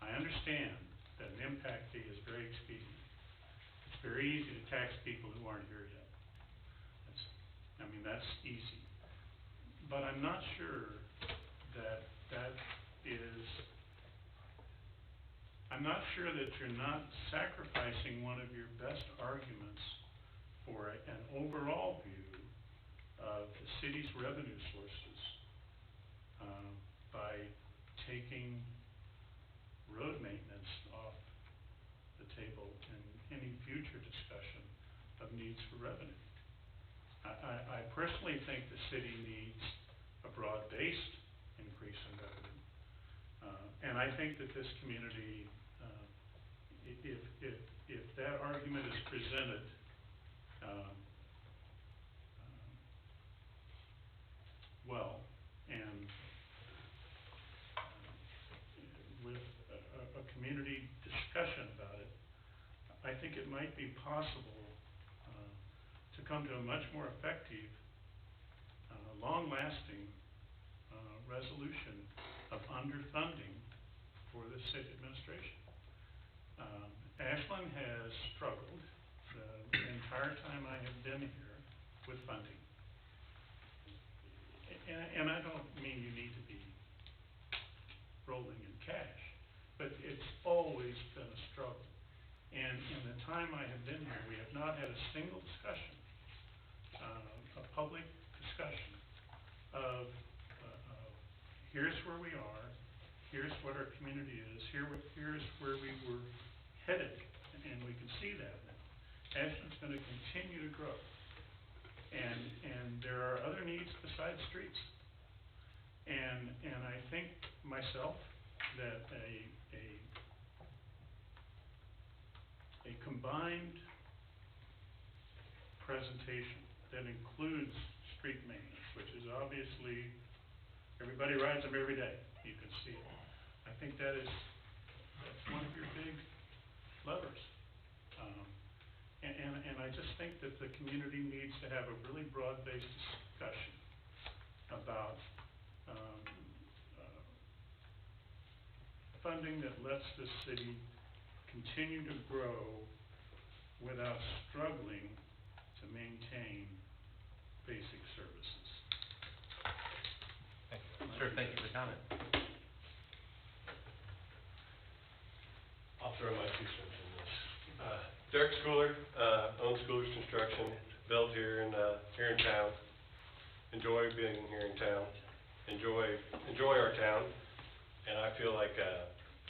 I understand that an impact fee is very expedient. It's very easy to tax people who aren't here yet. That's easy. But I'm not sure that I'm not sure that you're not sacrificing one of your best arguments for an overall view of the city's revenue sources by taking road maintenance off the table in any future discussion of needs for revenue. I personally think the city needs a broad-based increase in revenue. And I think that this community, if that argument is presented well, and with a community discussion about it, I think it might be possible to come to a much more effective, long-lasting resolution of underfunding for the city administration. Ashland has struggled the entire time I have been here with funding. And I don't mean you need to be rolling in cash, but it's always been a struggle. And in the time I have been here, we have not had a single discussion here's where we are, here's what our community is, here's where we were headed, and we can see that now. Ashland's gonna continue to grow, and there are other needs besides streets. And I think myself that a combined presentation that includes street maintenance, which is obviously, everybody rides them every day, you can see it. I think that's one of your big levers. And I just think that the community needs to have a really broad-based discussion about funding that lets the city continue to grow without struggling to maintain basic services. Sure, thank you for the comment. I'll throw my 2 cents in this. Derek Schooler, owns Schooler's Construction, built here in town. Enjoy being here in town. Enjoy our town. And I feel like,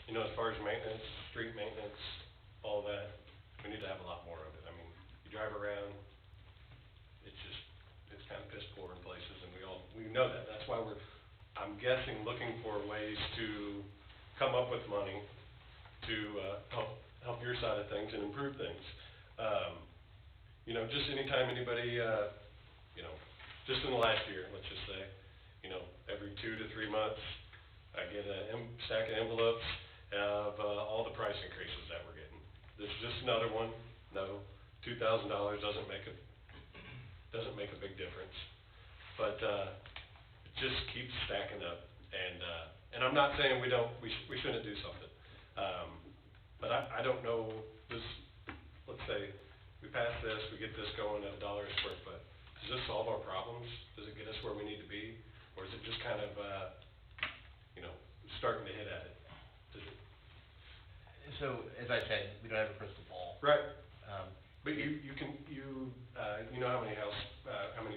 you know, as far as maintenance, street maintenance, all that, we need to have a lot more of it. I mean, you drive around, it's kind of piss poor in places, and we know that. That's why I'm guessing, looking for ways to come up with money to help your side of things and improve things. You know, just anytime anybody, you know, just in the last year, let's just say, you know, every 2 to 3 months, I get a stack of envelopes of all the price increases that we're getting. This is just another one. No, $2,000 doesn't make a big difference, but it just keeps stacking up. And I'm not saying we shouldn't do something, but I don't know this. Let's say we pass this, we get this going at $1 a square foot. Does this solve our problems? Does it get us where we need to be, or is it just kind of you know, starting to hit at it? So, as I said, we don't have a crystal ball. Right. But you know how many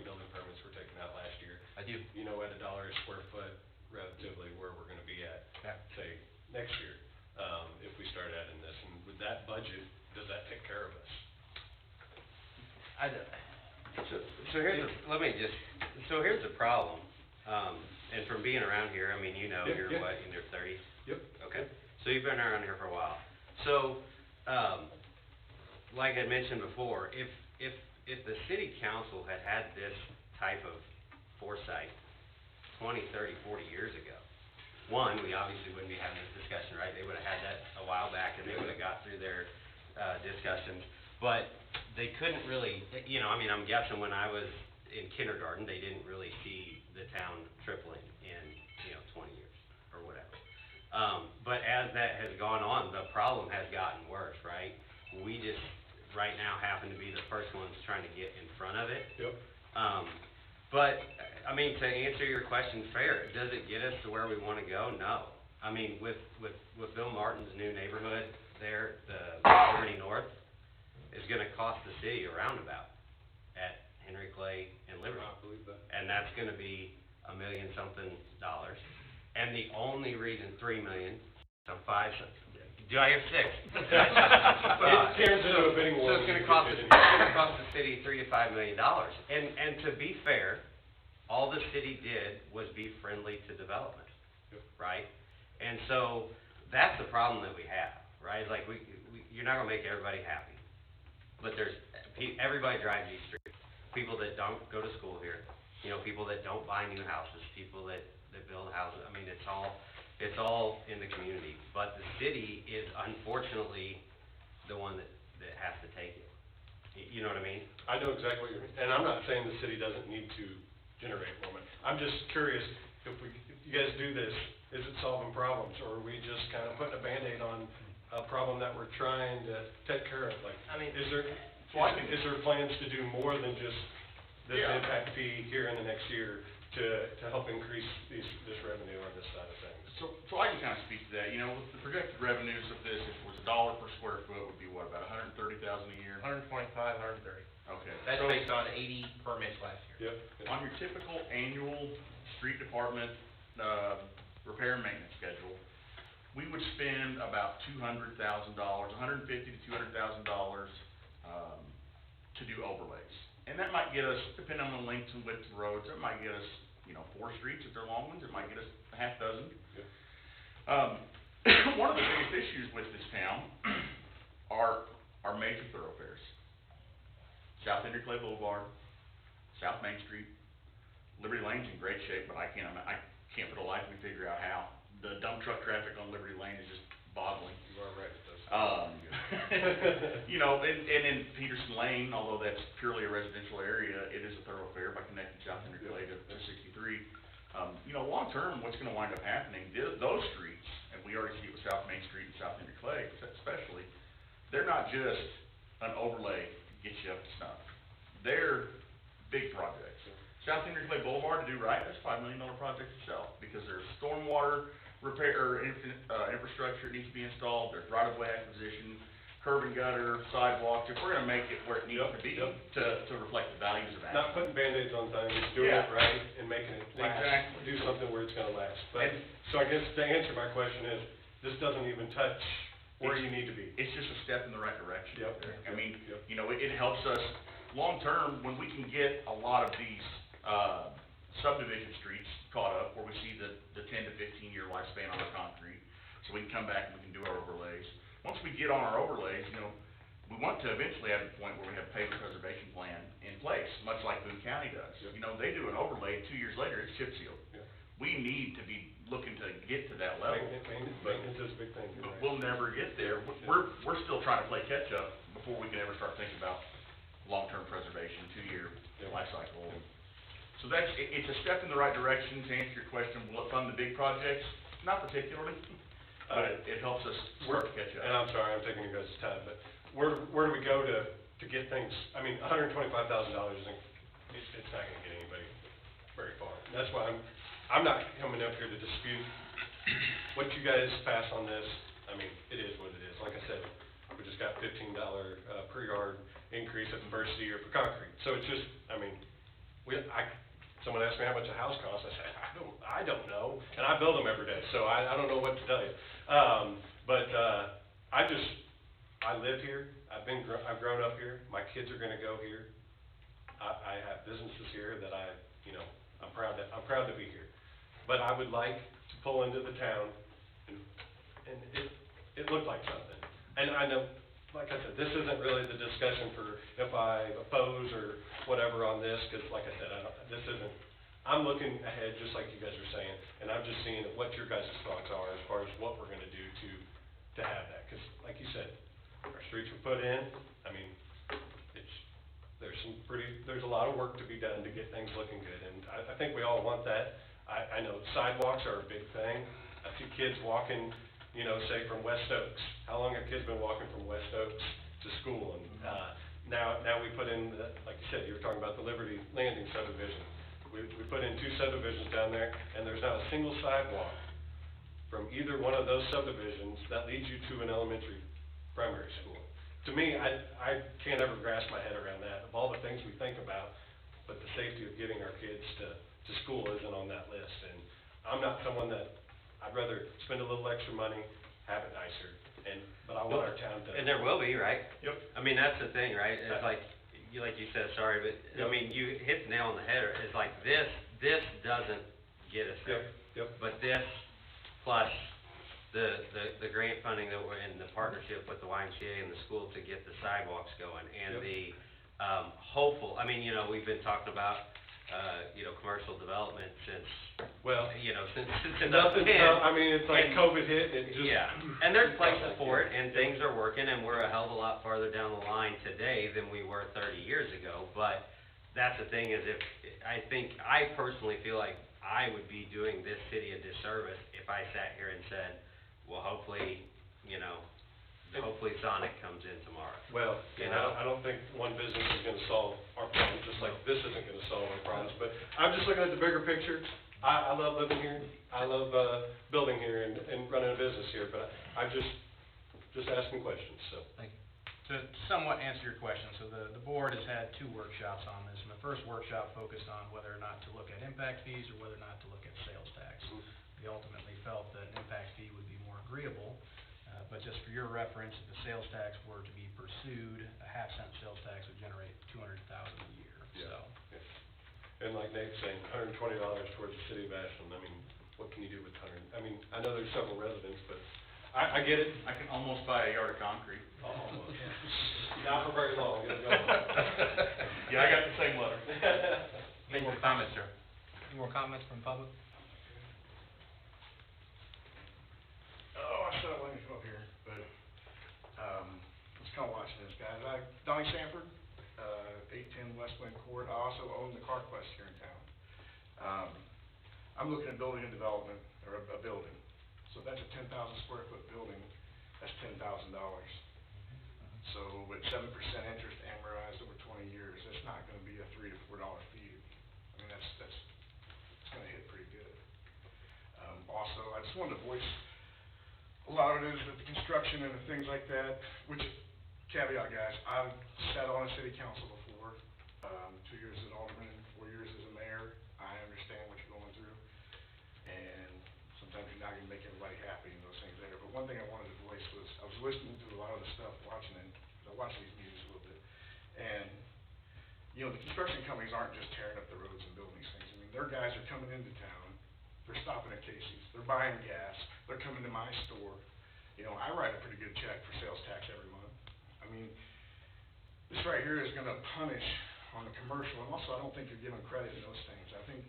building permits were taken out last year? I do. You know, at $1 a square foot, relatively where we're gonna be at, say, next year, if we start adding this. And with that budget, does that take care of us? So here's the problem, and from being around here, I mean, you know, you're what, in your 30s? Yep. Okay, so you've been around here for a while. So, like I mentioned before, if the city council had this type of foresight 20, 30, 40 years ago, one, we obviously wouldn't be having this discussion, right? They would've had that a while back, and they would've got through their discussions, but they couldn't really, you know, I mean, I'm guessing when I was in kindergarten, they didn't really see the town tripling in, 20 years, or whatever. But as that has gone on, the problem has gotten worse, right? We just, right now, happen to be the first ones trying to get in front of it. Yep. But, I mean, to answer your question fair, does it get us to where we wanna go? No. I mean, with Bill Martin's new neighborhood there, the Liberty North, is gonna cost the city a roundabout at Henry Clay and Liberty. I believe that. And that's gonna be $1 million something dollars. And the only reason, 3 million, so 5, do I hear 6? Karen's into a bidding war. So it's gonna cost the city $3 to $5 million. And to be fair, all the city did was be friendly to development, right? And so that's the problem that we have, right? Like you're not gonna make everybody happy, but everybody drives these streets. People that don't go to school here, people that don't buy new houses, people that build houses. I mean, it's all in the community, but the city is unfortunately the one that has to take it. You know what I mean? I know exactly what you mean, and I'm not saying the city doesn't need to generate more money. I'm just curious, if you guys do this, is it solving problems, or are we just kind of putting a Band-Aid on a problem that we're trying to take care of? Like, I mean, is there plans to do more than just this impact fee here in the next year to help increase this revenue on this side of things? So I can kind of speak to that. With the projected revenues of this, if it was $1 per square foot, would be what, about $130,000 a year? 125, 130. Okay. That's based on 80 permits last year. Yep. On your typical annual street department repair and maintenance schedule, we would spend about $200,000, $150,000 to $200,000, to do overlays. And that might get us, depending on the length and width of the roads, that might get us, 4 streets if they're long ones, it might get us a half dozen. One of the biggest issues with this town are major thoroughfares. South Henry Clay Boulevard, South Main Street, Liberty Lane's in great shape, but I can't for the life of me figure out how. The dump truck traffic on Liberty Lane is just boggling. You are right, it does. And in Peterson Lane, although that's purely a residential area, it is a thoroughfare by connecting South Henry Clay to 63. Long term, what's gonna wind up happening, those streets, and we already see it with South Main Street and South Henry Clay especially, they're not just an overlay to get you up to snuff. They're big projects. South Henry Clay Boulevard, to do right, that's a $5 million project itself, because there's stormwater repair, or infrastructure that needs to be installed, there's right-of-way acquisition, curb and gutter, sidewalks, if we're gonna make it where it needs to be, to reflect the values of Not Ashland. putting Band-Aids on things, doing it right and making it last. Exactly. Do something where it's gonna last. But, And- so I guess to answer my question is, this doesn't even touch where you need to be. It's just a step in the right direction. Yep. I mean, Yep. it helps us long-term, when we can get a lot of these, subdivision streets caught up, where we see the 10 to 15-year lifespan on our concrete, so we can come back and we can do our overlays. Once we get on our overlays, we want to eventually have a point where we have a pavement preservation plan in place, much like Boone County does. Yep. They do an overlay, 2 years later, it's chip sealed. Yep. We need to be looking to get to that level. Maintenance is a big thing. But we'll never get there. We're still trying to play catch-up before we can ever start thinking about long-term preservation, 2-year life cycle. So it's a step in the right direction. To answer your question, will it fund the big projects? Not particularly, but it helps us start to catch up. And I'm sorry, I'm taking you guys' time, but where do we go to get things, I mean, $125,000 isn't, it's not gonna get anybody very far. And that's why I'm not coming up here to dispute what you guys pass on this. I mean, it is what it is. Like I said, we just got $15 per yard increase at the first of the year for concrete. So it's just, I mean, someone asked me how much a house costs, I said, I don't know, and I build them every day, so I don't know what to tell you. I live here, I've grown up here, my kids are gonna go here. I have businesses here that I'm proud to be here. But I would like to pull into the town, and it looked like something. And I know, like I said, this isn't really the discussion for if I oppose or whatever on this, because like I said, I'm looking ahead, just like you guys are saying, and I'm just seeing what your guys' thoughts are as far as what we're gonna do to have that. Because like you said, our streets were put in, I mean, there's a lot of work to be done to get things looking good, and I think we all want that. I know sidewalks are a big thing. I see kids walking, say from West Oaks. How long have kids been walking from West Oaks to school? And, now we put in, like you said, you were talking about the Liberty Landing subdivision. We put in 2 subdivisions down there, and there's not a single sidewalk from either one of those subdivisions that leads you to an elementary, primary school. To me, I can't ever grasp my head around that, of all the things we think about, but the safety of getting our kids to school isn't on that list. And I'm not someone I'd rather spend a little extra money, have it nicer, but I want our town to. And there will be, right? Yep. I mean, that's the thing, right? It's like you said, sorry, but, I Yep. mean, you hit the nail on the head. It's like this doesn't get us there. Yep. But this, plus the grant funding that we're in, the partnership with the YMCA and the school to get the sidewalks going, and Yep. the, hopeful, I mean, we've been talking about, commercial development since, Well, since nothing, I mean, it's like And- COVID hit, and it just. Yeah, and there's places for it, and things are working, and we're a hell of a lot farther down the line today than we were 30 years ago, but that's the thing, is I personally feel like I would be doing this city a disservice if I sat here and said, well, hopefully, hopefully Sonic comes in tomorrow. Well, I don't think one business is gonna solve our problems, just like this isn't gonna solve our problems, but I'm just looking at the bigger picture. I love living here, I love, building here and running a business here, but I'm just asking questions, so. To somewhat answer your question, so the board has had 2 workshops on this, and the first workshop focused on whether or not to look at impact fees or whether or not to look at sales tax. We ultimately felt that an impact fee would be more agreeable, but just for your reference, if the sales tax were to be pursued, a half-cent sales tax would generate $200,000 a year, so. And like Nate's saying, $120 towards the city of Ashland, I mean, what can you do with I mean, I know there's several residents, but I get it. I can almost buy a yard of concrete. Almost. Not for very long, you know. Yeah, I got the same letter. Any more comments, sir? Any more comments from public? Oh, I said I wasn't gonna come up here, but, I was kinda watching this, guys. Donnie Sanford, 810 West Glen Court. I also own the CarQuest here in town. I'm looking at building a development, or a building. So that's a 10,000 square foot building, that's $10,000. So with 7% interest amortized over 20 years, that's not gonna be a $3 to $4 fee. I mean, it's gonna hit pretty good. Also, I just wanted to voice, a lot of it is with the construction and the things like that, which, caveat, guys, I've sat on a city council before, 2 years as an alderman, 4 years as a mayor. I understand what you're going through, and sometimes you're not gonna make everybody happy and those things there. But one thing I wanted to voice was, I was listening to a lot of the stuff, watching it, 'cause I watch these meetings a little bit, and, you know, the construction companies aren't just tearing up the roads and building these things. I mean, their guys are coming into town, they're stopping at Casey's, they're buying gas, they're coming to my store. You know, I write a pretty good check for sales tax every month. I mean, this right here is gonna punish on the commercial, and also I don't think you're giving credit in those things. I think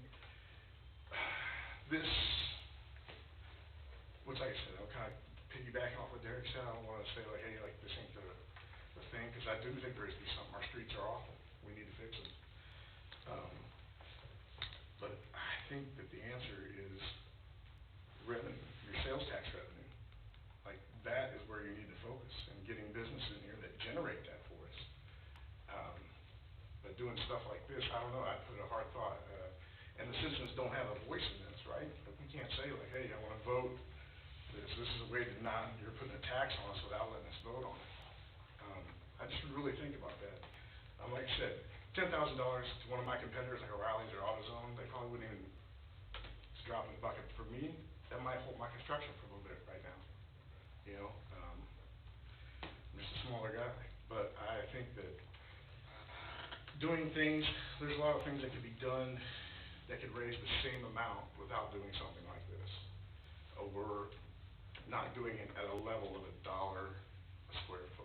this, which like I said, I'm kind of piggybacking off what Derek said. I don't wanna say like, hey, like, this ain't the thing, 'cause I do think there is to be something. Our streets are awful, we need to fix them. But I think that the answer is revenue, your sales tax revenue. Like, that is where you need to focus, and getting business in here that generate that for us. But doing stuff like this, I don't know, I put a hard thought, and the citizens don't have a voice in this, right? But we can't say like, hey, I wanna vote this is a way to not, you're putting a tax on us without letting us vote on it. I just really think about that. Like I said, $10,000 to one of my competitors, like O'Reilly's or AutoZone, they probably wouldn't even, it's a drop in the bucket. For me, that might hold my construction for a little bit right now, you know? I'm just a smaller guy, but I think that doing things, there's a lot of things that could be done that could raise the same amount without doing something like this. We're not doing it at a level of $1 a square foot.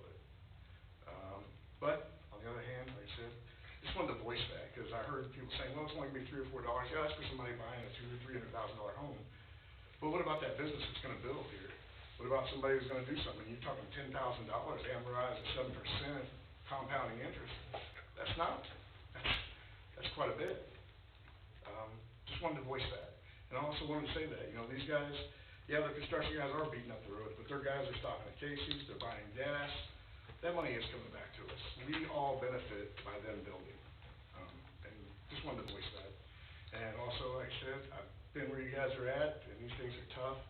But, on the other hand, like I said, just wanted to voice that, because I heard people saying, well, it's only gonna be $3 or $4. Yeah, that's for somebody buying a $200,000 or $300,000 home. But what about that business that's gonna build here? What about somebody who's gonna do something? You're talking $10,000 amortized at 7% compounding interest. That's quite a bit. Just wanted to voice that. And I also wanted to say that, you know, these guys, yeah, the construction guys are beating up the road, but their guys are stopping at Casey's, they're buying gas. That money is coming back to us. We all benefit by them building. And just wanted to voice that. And also, like I said, I've been where you guys are at, and these things are tough.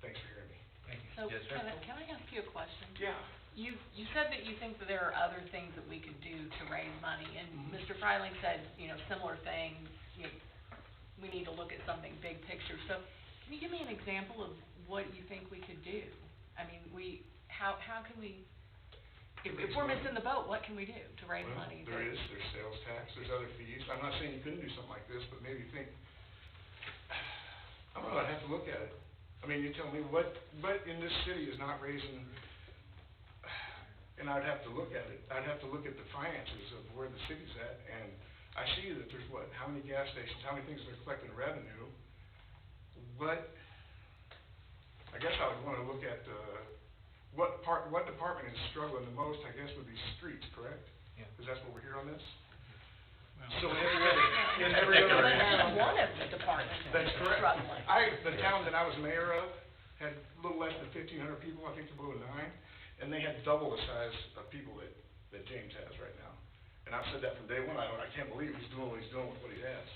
Thanks for hearing me. Thank you. So, Yes, sir? can I ask you a question? Yeah. You said that you think that there are other things that we could do to raise money, and Mr. Freiling said, you know, similar things, you know, we need to look at something big picture. So, can you give me an example of what you think we could do? I mean, how can we, if we're missing the boat, what can we do to raise money? There's sales tax, there's other fees. I'm not saying you couldn't do something like this, but maybe think, I don't know, I'd have to look at it. I mean, you tell me what in this city is not raising, and I'd have to look at it. I'd have to look at the finances of where the city's at, and I see that there's how many gas stations, how many things that are collecting revenue. I guess I would wanna look at, what department is struggling the most, I guess, would be streets, correct? Yeah. Because that's what we're here on this? Well, So in every other town. One of the departments That's is correct. struggling. The town that I was mayor of had a little less than 1,500 people, I think they're below 9, and they had double the size of people that James has right now. And I've said that from day one, I can't believe he's doing what he's doing with what he has.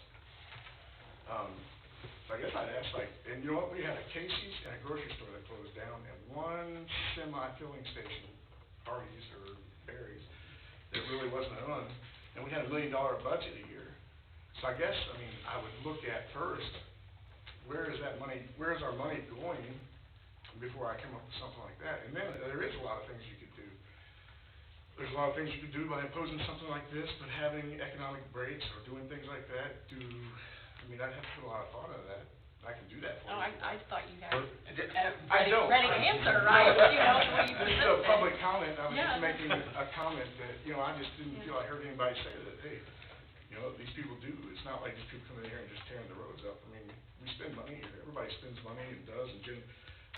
So I guess I'd ask, and you know what, we had a Casey's and a grocery store that closed down, and one semi-filling station, Hardee's or Barry's, that really wasn't run. and we had $1 million budget a year. So I guess, I mean, I would look at first, where is our money going before I come up with something like that? And then there is a lot of things you could do. There's a lot of things you could do by imposing something like this, but having economic breaks or doing things like that, I'd have to put a lot of thought into that. I can do that for you. Oh, I thought you had I don't. ready answer, right? You know, when you This is a present it. public comment, I was Yeah. just making a comment that, I just didn't feel I heard anybody say that, hey, these people do, it's not like these people come in here and just tearing the roads up. I mean, we spend money here, everybody spends money and does, and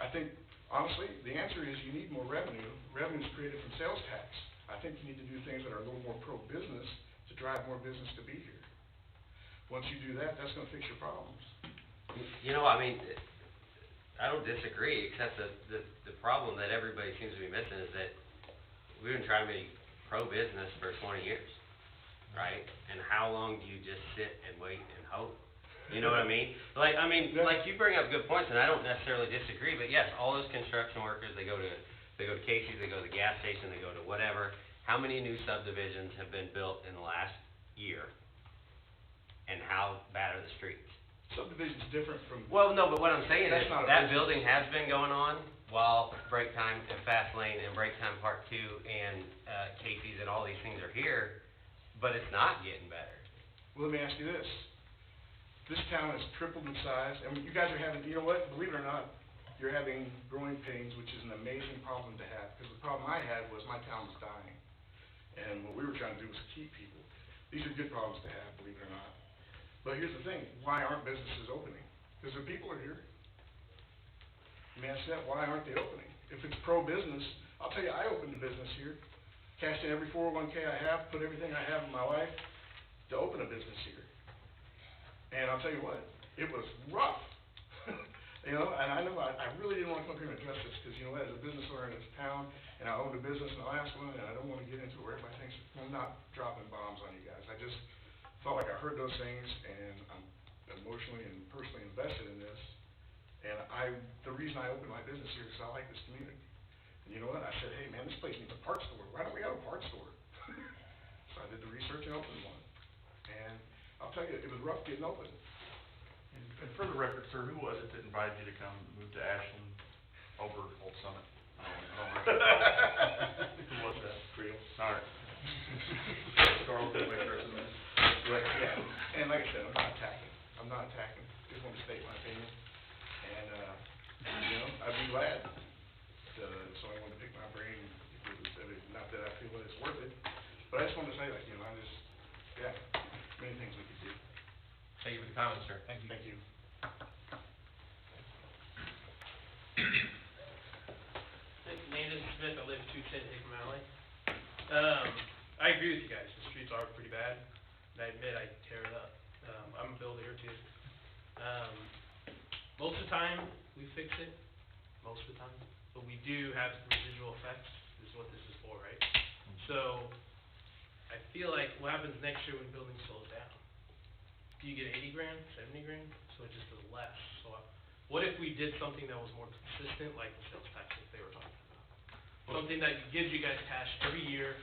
I think, honestly, the answer is you need more revenue. Revenue is created from sales tax. I think you need to do things that are a little more pro-business to drive more business to be here. Once you do that, that's gonna fix your problems. I don't disagree, except the problem that everybody seems to be missing is that we've been trying to be pro-business for 20 years, right? And how long do you just sit and wait and hope? You know what I mean? Like you bring up good points, and I don't necessarily disagree, but yes, all those construction workers, they go to Casey's, they go to the gas station, they go to whatever. How many new subdivisions have been built in the last year? And how bad are the streets? Subdivision's different from. Well, no, but what I'm saying is, That's not a that business. building has been going on while break time and fast lane and break time part 2 and, Casey's and all these things are here, but it's not getting better. Well, let me ask you this. This town has tripled in size, and you guys are having, you know what, believe it or not, you're having growing pains, which is an amazing problem to have, because the problem I had was my town was dying. And what we were trying to do was keep people. These are good problems to have, believe it or not. But here's the thing, why aren't businesses opening? Because the people are here. Let me ask that, why aren't they opening? If it's pro-business, I'll tell you, I opened a business here, cashed in every 401k I have, put everything I have in my life to open a business here. And I'll tell you what, it was rough. And I know I really didn't want to come up here and address this, because as a business owner in this town, and I owned a business in the last one, and I don't want to get into it where everybody thinks I'm not dropping bombs on you guys. I just felt like I heard those things, and I'm emotionally and personally invested in this. And the reason I opened my business here is because I like this community. And you know what? I said, hey man, this place needs a parts store. Why don't we have a parts store? So I did the research and opened one. And I'll tell you, it was rough getting open. And for the record, sir, who was it that invited you to come move to Ashland over Old Summit? I don't know. Who was that? Creel? All right. Carl, make sure it's in there. Right, yeah, and like I said, I'm not attacking, just want to state my opinion, and, I'd be glad to, if somebody wanted to pick my brain, not that I feel that it's worth it, but I just wanted to say, many things we could do. Thank you for the comments, sir. Thank you. Landon Smith, I live 210 Hickman Alley. I agree with you guys, the streets are pretty bad, and I admit I tear it up. I'm a builder here too. Most of the time, we fix it, most of the time, but we do have some residual effects, is what this is for, right? So, I feel like what happens next year when building slows down? Do you get 80 grand, 70 grand? So it just does less. So what if we did something that was more consistent, like the sales tax that they were talking about? Something that gives you guys cash every year,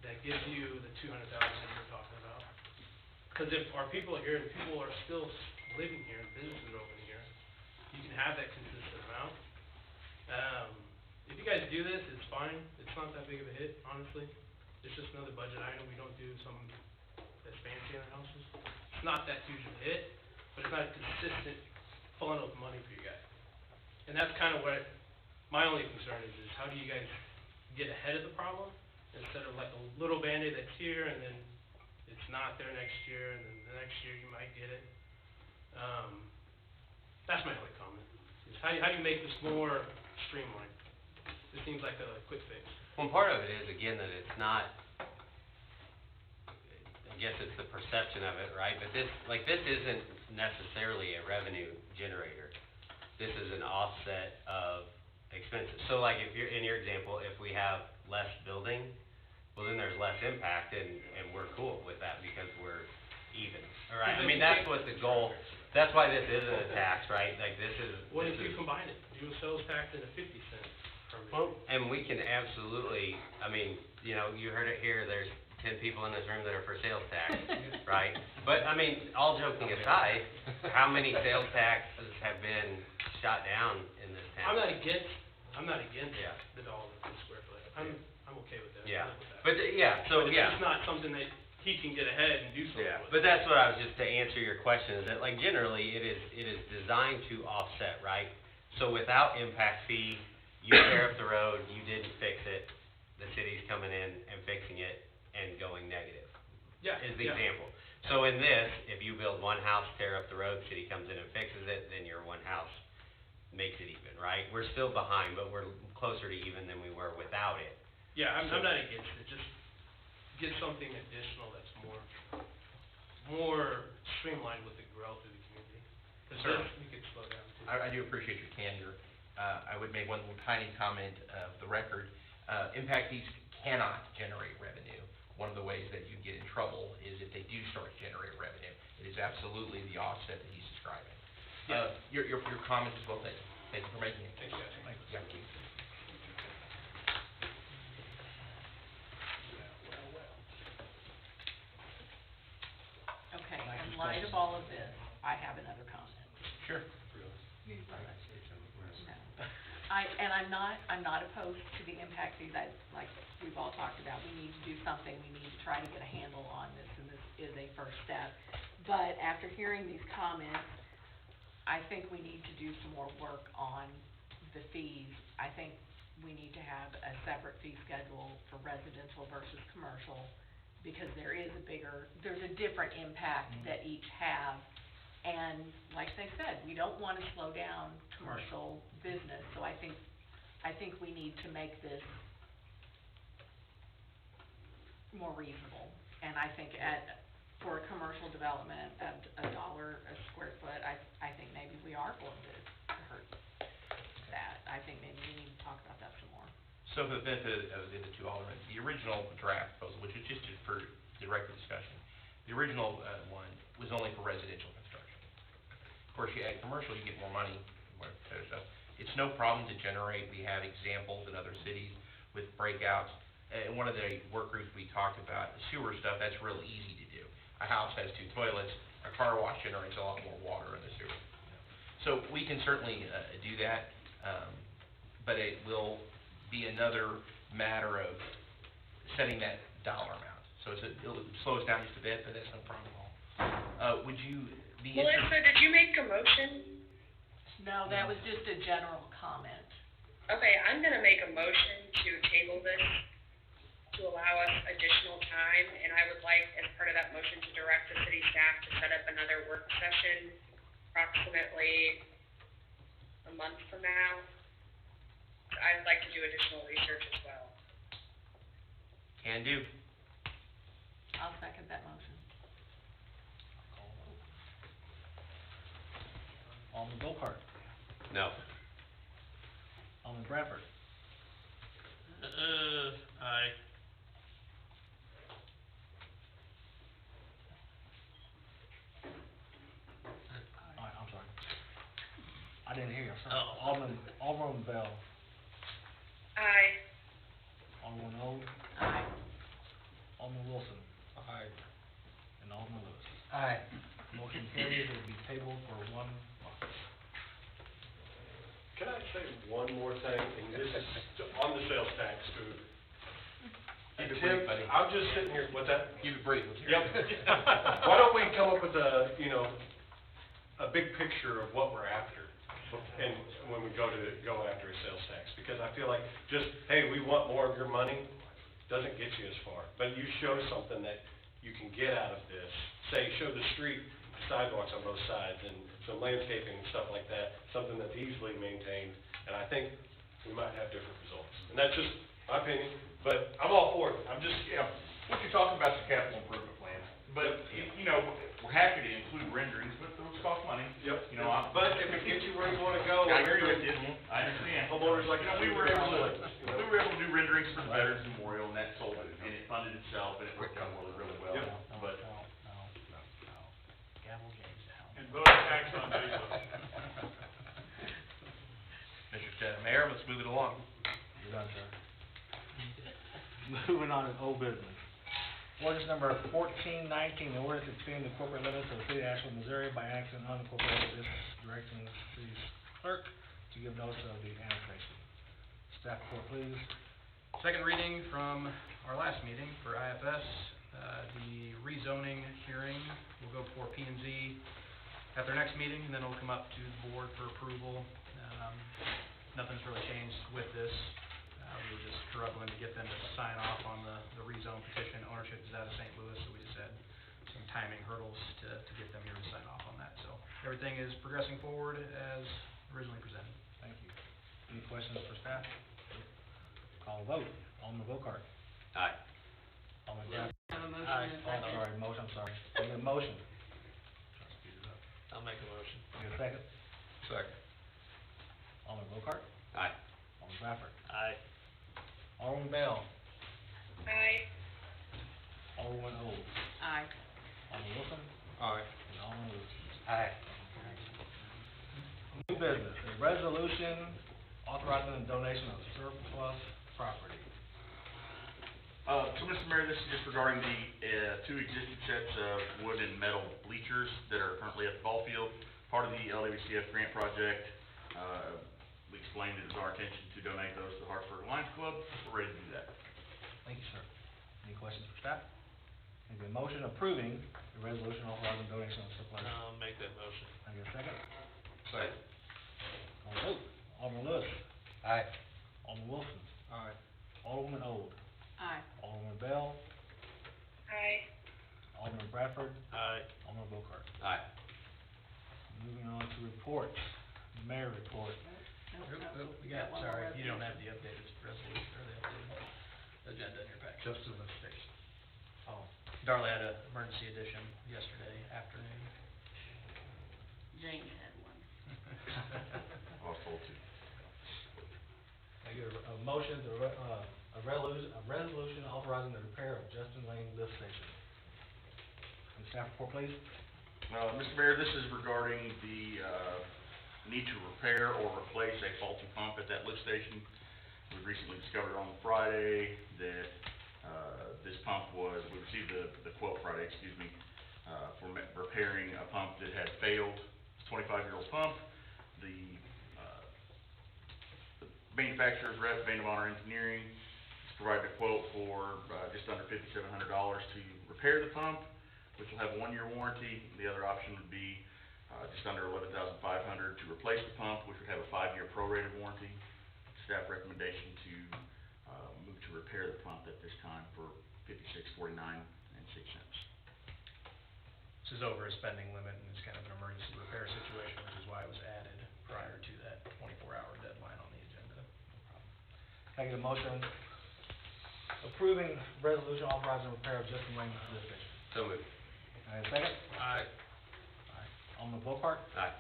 that gives you the 200,000 that you're talking about. Because if our people are here and people are still living here and businesses are open here, you can have that consistent amount. If you guys do this, it's fine. It's not that big of a hit, honestly. It's just another budget item. We don't do something that's fancy in our houses. It's not that huge of a hit, but it's not a consistent funnel of money for you guys. And that's kind of what my only concern is how do you guys get ahead of the problem instead of like a little Band-Aid that's here and then it's not there next year and then the next year you might get it. That's my only comment. Is how do you make this more streamlined? It seems like a quick fix. Well, part of it is, again, that it's not, I guess it's the perception of it, right? But this isn't necessarily a revenue generator. This is an offset of expenses. So like if you're, in your example, if we have less building, well then there's less impact and we're cool with that because we're even, all right? I mean, that's what the goal, that's why this isn't a tax, right? Like this is. What if you combine it? Do a sales tax and a 50 cent permit? And we can absolutely, I mean, you heard it here, there's 10 people in this room that are for sales tax, right? But, I mean, all joking aside, how many sales taxes have been shot down in this town? I'm not against Yeah. the dollar per square foot. I'm okay with that. Yeah, I live with that. but, yeah, so, But yeah. it's just not something that he can get ahead and do something Yeah, with. but that's what I was, just to answer your question, is that like generally, it is designed to offset, right? So without impact fee, you tear up the road, you didn't fix it, the city's coming in and fixing it and going negative, Yeah, is the yeah. example. So in this, if you build one house, tear up the road, city comes in and fixes it, then your one house makes it even, right? We're still behind, but we're closer to even than we were without it. Yeah, I'm not against it, just get something additional that's more streamlined with the growth of the community. Cause Sure. this, we could slow down too. I do appreciate your candor. I would make one little tiny comment of the record. Impact fees cannot generate revenue. One of the ways that you get in trouble is if they do start to generate revenue. It is absolutely the offset that he's describing. Yeah. Your comments as well, taken. Thank you for making it. Thanks, guys. Thank you. Okay, in light of all of this, I have another comment. Sure. No. I'm not opposed to the impact fees, like we've all talked about, we need to do something, we need to try to get a handle on this, and this is a first step. But after hearing these comments, I think we need to do some more work on the fees. I think we need to have a separate fee schedule for residential versus commercial, because there's a different impact that each have. And like they said, we don't wanna slow down commercial business, so I think we need to make this more reasonable. And I think for a commercial development of $1 a square foot, I think maybe we are going to hurt that. I think maybe we need to talk about that some more. So for the benefit of the two aldermen, the original draft proposal, which was just for the record discussion, the original one was only for residential construction. Of course, you add commercial, you get more money, more other stuff. It's no problem to generate. We have examples in other cities with breakouts. And one of the work groups we talked about, the sewer stuff, that's real easy to do. A house has 2 toilets, a car wash generates a lot more water in the sewer. So we can certainly do that, but it will be another matter of setting that dollar amount. So it'll slow us down just a bit, but that's no problem at all. Would you be interested? Melissa, did you make a motion? No, that was just a general comment. Okay, I'm gonna make a motion to table this to allow us additional time, and I would like, as part of that motion, to direct the city staff to set up another work session approximately a month from now. I'd like to do additional research as well. Can do. I'll second that motion. Alderman Volkart, No. Alderman Bradford, Aye. I'm sorry. I didn't hear you, I'm sorry. Oh. Alderman Bell, Aye. Alderman Old, Aye. Alderman Wilson, Aye. and Alderman Lewis. Aye. Motion carries, it will be tabled for 1 month. Can I say one more thing, and this is on the sales tax too? Keep it Tim, brief, buddy. I'm just sitting here, what's that? Keep it brief. Let's hear Yep. it. Why don't we come up with a big picture of what we're after, and when we go after a sales tax? Because I feel like just, hey, we want more of your money, doesn't get you as far. But you show something that you can get out of this, say, show the street, sidewalks on both sides, and some landscaping and stuff like that, something that's easily maintained, and I think we might have different results. And that's just my opinion, but I'm all for it. I'm just, What you're talking about is the capital improvement plan, but, we're happy to include renderings, but those cost money. Yep. I'm. But if it gets you where you wanna go. I agree with you, I understand. Homeowners like we were able to do renderings for the Veterans Memorial, and that sold it, and it funded itself, and it worked out really well, Yep. but. No. Gavel James down. And vote tax on Facebook. Mr. Mayor, let's move it along. You're done, sir. Moving on to old business. Ordinance number 1419, an ordinance extending the corporate limits of the city of Ashland, Missouri by annexing unincorporated business, directing the city's clerk to give notice of the annexation. Staff report, please. Second reading from our last meeting for IFS, the rezoning hearing will go before P and Z at their next meeting, and then it'll come up to the board for approval. Nothing's really changed with this. We were just struggling to get them to sign off on the rezone petition. Ownership is out of St. Louis, so we just had some timing hurdles to get them here to sign off on that. So everything is progressing forward as originally presented. Thank you. Any questions for staff? Call the vote. Alderman Bocart. Aye. Alderman Have Bradford. a motion Aye. and a Oh, second. sorry, motion, I'm sorry. I need a motion. I'll make a motion. Need a second? Second. Alderman Bocart. Aye. Alderman Bradford. Aye. Alderman Bell. Aye. Alderman Old. Aye. Alderman Wilson. Aye. And Alderman Lewis. Aye. New business, a resolution authorizing the donation of surplus property. So Mr. Mayor, this is just regarding the, two existing sets of wood and metal bleachers that are currently at the ball field, part of the LWCF grant project. We explained it was our intention to donate those to the Hartsburg Lions Club. We're ready to do that. Thank you, sir. Any questions for staff? Need a motion approving the resolution authorizing donation of surplus. I'll make that motion. Can I get a second? Second. Call the vote. Alderman Lewis. Aye. Alderman Wilson. Aye. Alderman Old. Aye. Alderman Bell. Aye. Alderman Bradford. Aye. Alderman Bocart. Aye. Moving on to reports. Mayor report. We got, sorry, you don't have the updated resolution or the updated agenda in your package. Just to the station. Oh, Darla had an emergency edition yesterday afternoon. Jane had one. I was told to. I get a motion to, a resolution authorizing the repair of Justin Lane lift station. Can the staff report, please? Mr. Mayor, this is regarding the, need to repair or replace a faulty pump at that lift station. We recently discovered on Friday that, this pump was, we received the quote Friday, for repairing a pump that had failed. It's a 25-year-old pump. The manufacturer's rep, Band of Honor Engineering, has provided a quote for, just under $5,700 to repair the pump, which will have a 1-year warranty. The other option would be, just under $11,500 to replace the pump, which would have a 5-year prorated warranty. Staff recommendation to, move to repair the pump at this time for $56.49 and 6 cents. This is over a spending limit, and it's kind of an emergency repair situation, which is why it was added prior to that 24-hour deadline on the agenda. Can I get a motion approving resolution authorizing repair of Justin Lane lift station? So moved. Can I get a second? Aye. Alderman Bocart. Aye.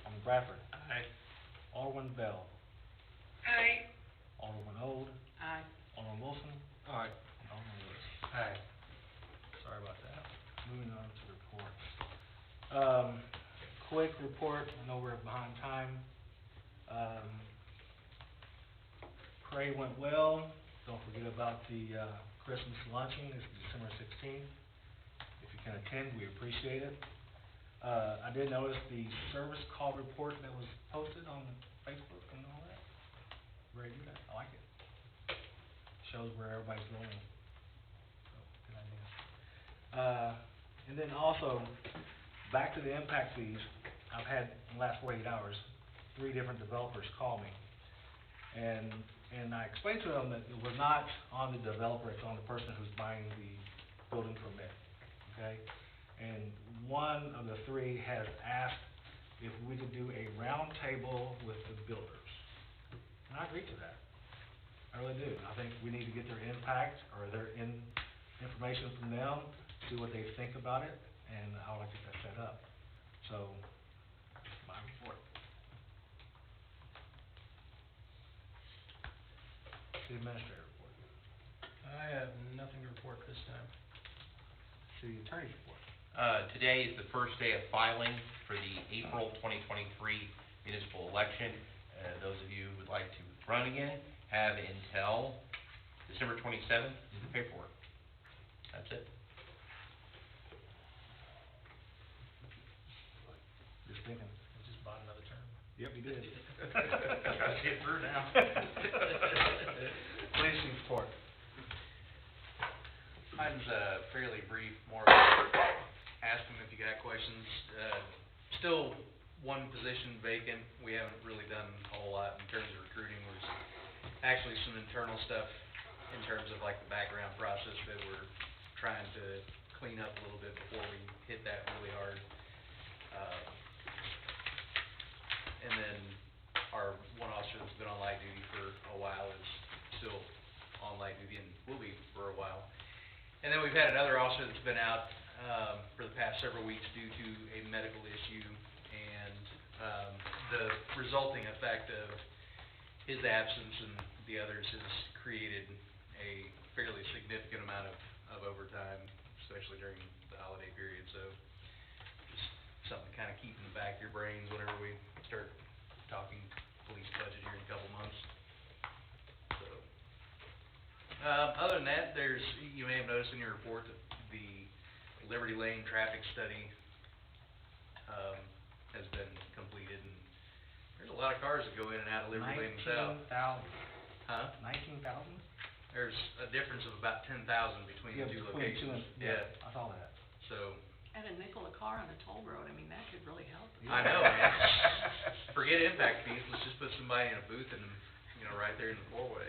Alderman Bradford. Aye. Alderman Bell. Aye. Alderman Old. Aye. Alderman Wilson. Aye. And Alderman Lewis. Aye. Sorry about that. Moving on to reports. Quick report, I know we're behind time. Parade went well. Don't forget about the, Christmas luncheon, it's December 16th. If you can attend, we appreciate it. I did notice the service call report that was posted on Facebook and all that. Very good, I like it. Shows where everybody's going. So, good idea. And then also, back to the impact fees, I've had, in the last 48 hours, 3 different developers call me. And I explained to them that it was not on the developer, it's on the person who's buying the building permit, okay? And one of the 3 has asked if we could do a round table with the builders. And I agree to that. I really do. I think we need to get their impact or their information from them, see what they think about it, and I would like to get that set up. So, that's my report. City Administrator report. I have nothing to report this time. City Attorney's report. Today is the first day of filing for the April 2023 municipal election. Those of you who would like to run again have until December 27th to do the paperwork. That's it. Just thinking. I just bought another term. Yep, you did. Gotta see it through now. Police chief report. Mine's, fairly brief, more about asking if you got questions. Still one position vacant. We haven't really done a whole lot in terms of recruiting. There's actually some internal stuff in terms of like the background process that we're trying to clean up a little bit before we hit that really hard. And then our one officer that's been on light duty for a while is still on light duty and will be for a while. And then we've had another officer that's been out, for the past several weeks due to a medical issue, and, the resulting effect of his absence and the others has created a fairly significant amount of overtime, especially during the holiday period, so just something to kinda keep in the back of your brains whenever we start talking police budget here in a couple months. So, other than that, you may have noticed in your report that the Liberty Lane traffic study, has been completed, and there's a lot of cars that go in and out of Liberty Lane South. 19,000. Huh? 19,000? There's a difference of about 10,000 between the two between two locations. and, yeah, I saw that. So, At a nickel a car on a toll road, I mean, that could really help. I know, man. Forget impact fees, let's just put somebody in a booth and, right there in the four-way.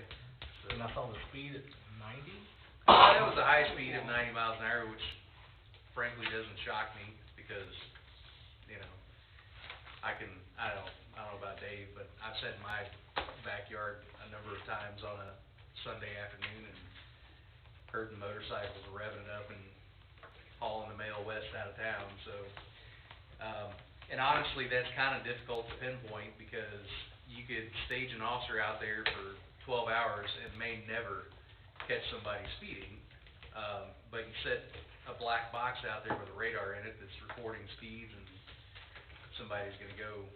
So, And I saw the speed at 90? that was a high speed of 90 miles an hour, which frankly doesn't shock me, because, I don't know about Dave, but I've sat in my backyard a number of times on a Sunday afternoon and heard the motorcycles revving it up and hauling the mail west out of town, so, and honestly, that's kinda difficult to pinpoint, because you could stage an officer out there for 12 hours and may never catch somebody speeding, but you set a black box out there with a radar in it that's recording speeds, and somebody's gonna go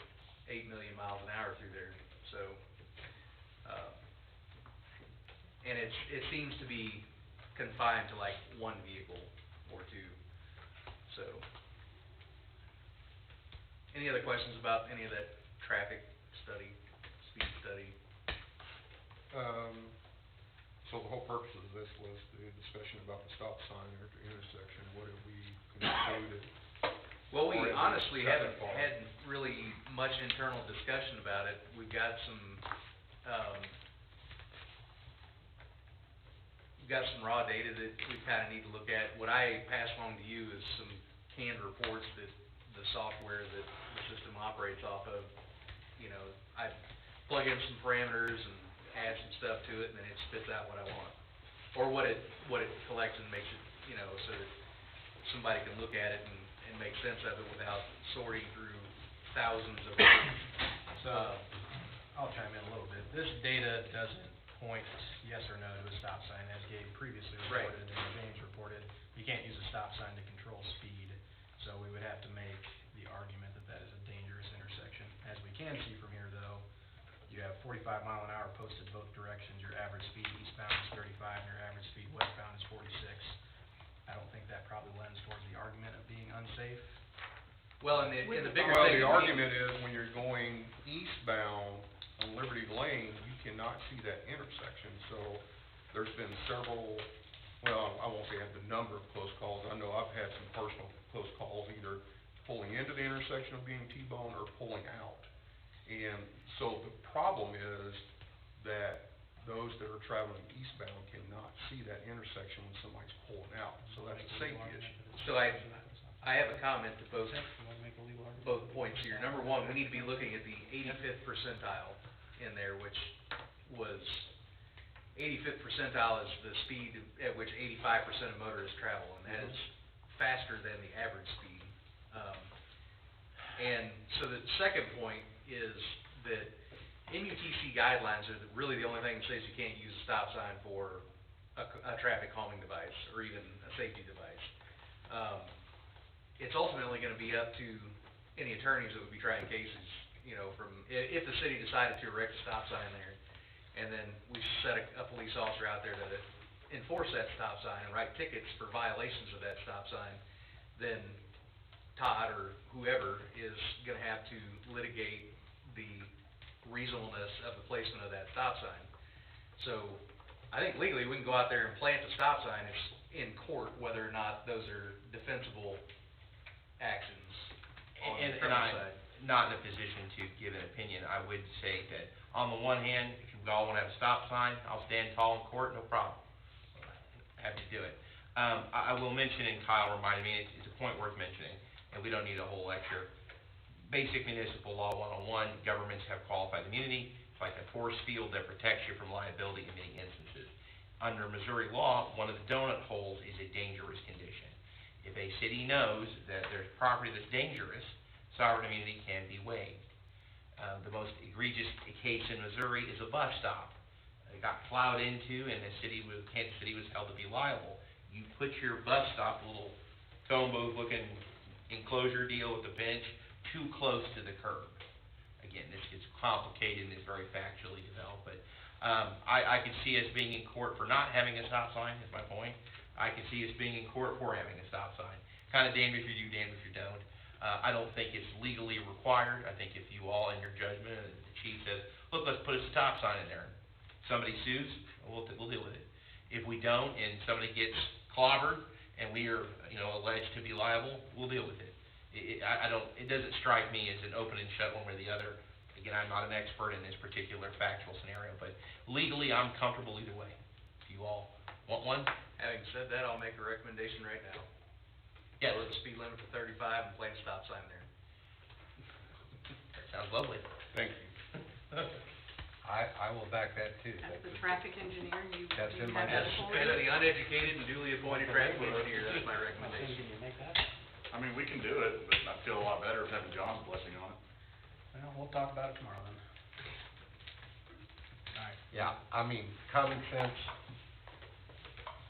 8 million miles an hour through there, so, and it seems to be confined to like one vehicle or two, so. Any other questions about any of that traffic study, speed study? So the whole purpose of this was the discussion about the stop sign at the intersection, what have we concluded? Well, we Or is it honestly haven't second part? had really much internal discussion about it. We've got some raw data that we kinda need to look at. What I pass along to you is some canned reports that the software that the system operates off of, I plug in some parameters and add some stuff to it, and then it spits out what I want. Or what it collects and makes it, so that somebody can look at it and make sense of it without sorting through thousands of words. So, I'll chime in a little bit. this data doesn't point yes or no to a stop sign, as Gabe previously Right. reported and James reported. You can't use a stop sign to control speed, so we would have to make the argument that that is a dangerous intersection. As we can see from here, though, you have 45 mile an hour posted both directions. Your average speed eastbound is 35, and your average speed westbound is 46. I don't think that probably lends towards the argument of being unsafe. Well, and the bigger Well, thing. the argument is when you're going eastbound on Liberty Lane, you cannot see that intersection, so there's been several, well, I won't say I have the number of close calls, I know I've had some personal close calls, either pulling into the intersection of being T-boned or pulling out. And so the problem is that those that are traveling eastbound cannot see that intersection when somebody's pulling out, so that's a safety issue. So I have a comment to both points here. Number one, we need to be looking at the 85th percentile in there, which was, 85th percentile is the speed at which 85% of motorists travel, and that is faster than the average speed. And so the second point is that MUTC guidelines are really the only thing that says you can't use a stop sign for a traffic calming device, or even a safety device. It's ultimately gonna be up to any attorneys that would be trying cases, if the city decided to erect a stop sign there, and then we set a police officer out there to enforce that stop sign and write tickets for violations of that stop sign, then Todd or whoever is gonna have to litigate the reasonableness of the placement of that stop sign. So, I think legally, we can go out there and plant the stop sign in court, whether or not those are defensible actions on the And criminal I'm side. not in a position to give an opinion. I would say that, on the one hand, if you all wanna have a stop sign, I'll stand tall in court, no problem. Happy to do it. I will mention, and Kyle reminded me, it's a point worth mentioning, and we don't need a whole lecture. Basic municipal law 101, governments have qualified immunity. It's like a force field that protects you from liability in many instances. Under Missouri law, one of the donut holes is a dangerous condition. If a city knows that there's property that's dangerous, sovereign immunity can be waived. The most egregious case in Missouri is a bus stop. It got plowed into, and Kansas City was held to be liable. You put your bus stop, a little phone booth looking enclosure deal with a bench, too close to the curb. Again, this gets complicated and is very factually developed, but I could see us being in court for not having a stop sign, is my point. I could see us being in court for having a stop sign. Kinda damned if you do, damned if you don't. I don't think it's legally required. I think if you all, in your judgment, and the chief says, look, let's put a stop sign in there. Somebody sues, we'll deal with it. If we don't, and somebody gets clobbered, and we are, alleged to be liable, we'll deal with it. It doesn't strike me as an open and shut one way or the other. Again, I'm not an expert in this particular factual scenario, but legally, I'm comfortable either way. If you all want one? Having said that, I'll make a recommendation right now. Yes. Lower the speed limit to 35 and plant a stop sign there. That sounds lovely. Thank you. I will back that too. As the traffic engineer, you That's do in my have that desk. authority? As the uneducated and duly appointed traffic engineer, that's my recommendation. I mean, we can do it, but I feel a lot better having John's blessing on it. Well, we'll talk about it tomorrow then. All right. Yeah, I mean, common sense,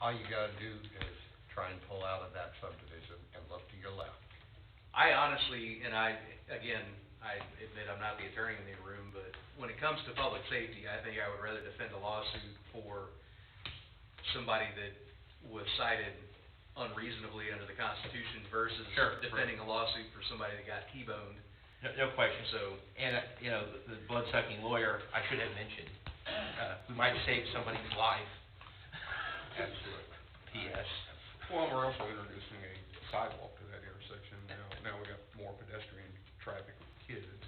all you gotta do is try and pull out of that subdivision and look to your left. I honestly, and I admit I'm not the attorney in the room, but when it comes to public safety, I think I would rather defend a lawsuit for somebody that was cited unreasonably under the Constitution versus Sure. defending a lawsuit for somebody that got T-boned. No question. So, And, the blood-sucking lawyer, I should have mentioned, we might save somebody's life. Absolutely. P.S. Well, we're also introducing a sidewalk to that intersection now. Now we got more pedestrian traffic with kids and,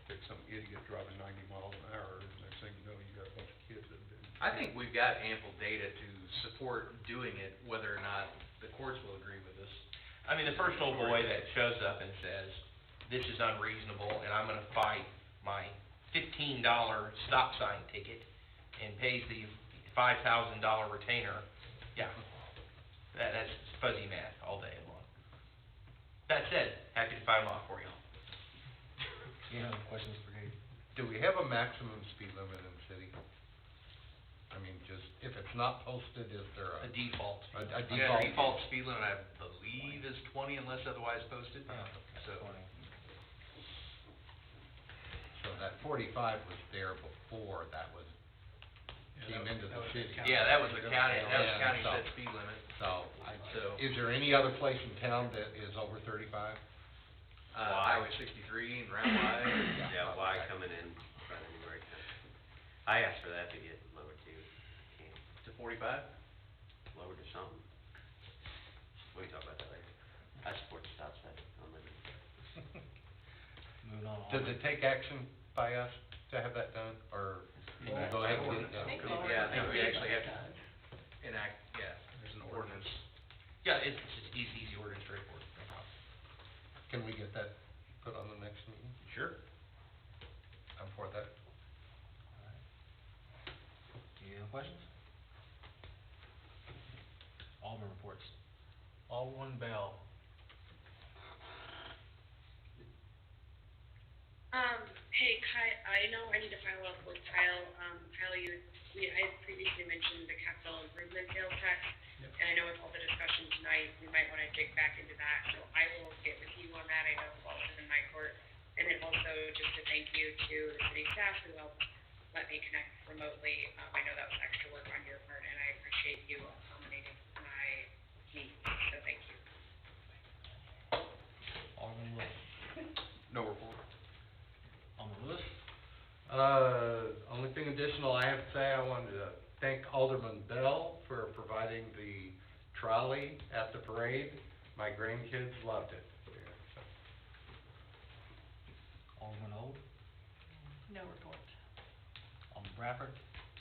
take some idiot driving 90 miles an hour, and next thing you know, you got a bunch of kids that have been. I think we've got ample data to support doing it, whether or not the courts will agree with us. I mean, the first old boy that shows up and says, this is unreasonable, and I'm gonna fight my $15 stop sign ticket and pays the $5,000 retainer, yeah, that's fuzzy math all day long. That said, happy to fight them off for you. Any other questions for Gabe? Do we have a maximum speed limit in the city? I mean, just, if it's not posted, is there A default. a Yeah, default? default speed limit, I believe, is 20 unless otherwise posted. So, So that 45 was there before that was, came into the city. yeah, that was the county, Yeah, county so- set speed limit. So, So- is there any other place in town that is over 35? Highway 63 and Round Y. Yeah, why coming in front of anywhere. I asked for that to get lowered too. Can't, To 45? lowered to something. We can talk about that later. I support the stop sign on Liberty. Moving on. Does it take action by us to have that done, or you can go ahead and get it done? Yeah, I think we actually have to enact, there's an ordinance. Yeah, it's just easy ordinance, straightforward, no problem. Can we get that put on the next meeting? Sure. I'm for that. Any other questions? Alderman reports. Alderman Bell. Hey, I know I need to follow up with Kyle. Kyle, I had previously mentioned the capital improvement sales tax. Yep. And I know with all the discussion tonight, we might wanna dig back into that, so I will get with you on that. I know the ball is in my court. And then also just a thank you to the city staff who helped let me connect remotely. I know that was extra Only thing additional I have to say, I wanted to thank Alderman Bell for providing the trolley at the parade. My grandkids loved it. Alderman Old, No report. Alderman Bradford.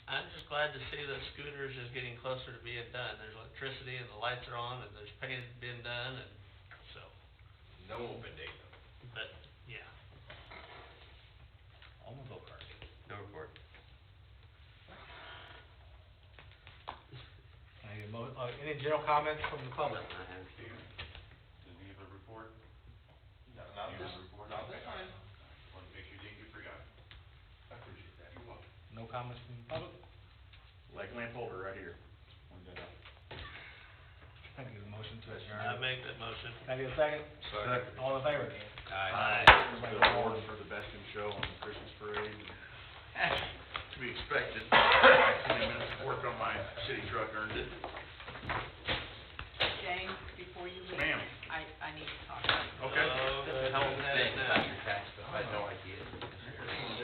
I'm just glad to see the scooters is getting closer to being done. There's electricity and the lights are on and there's paint being done and so, No open date. but, yeah. Alderman Bogart. No report. Any general comments from the public? I have. Did you have a report? Not this report. Not this time. Want to make sure you didn't get forgotten. I appreciate that. You're welcome. No comments from the public? Leg lamp holder right here. One that up. Can I get a motion to adjourn? I make that motion. Can I get a second? Second. All in favor? Aye. The award for the best in show on the Christmas parade. To be expected. 20 minutes of work on my city truck earned it. James, before you leave. Ma'am. I need to talk. Okay. Oh, hell, that now.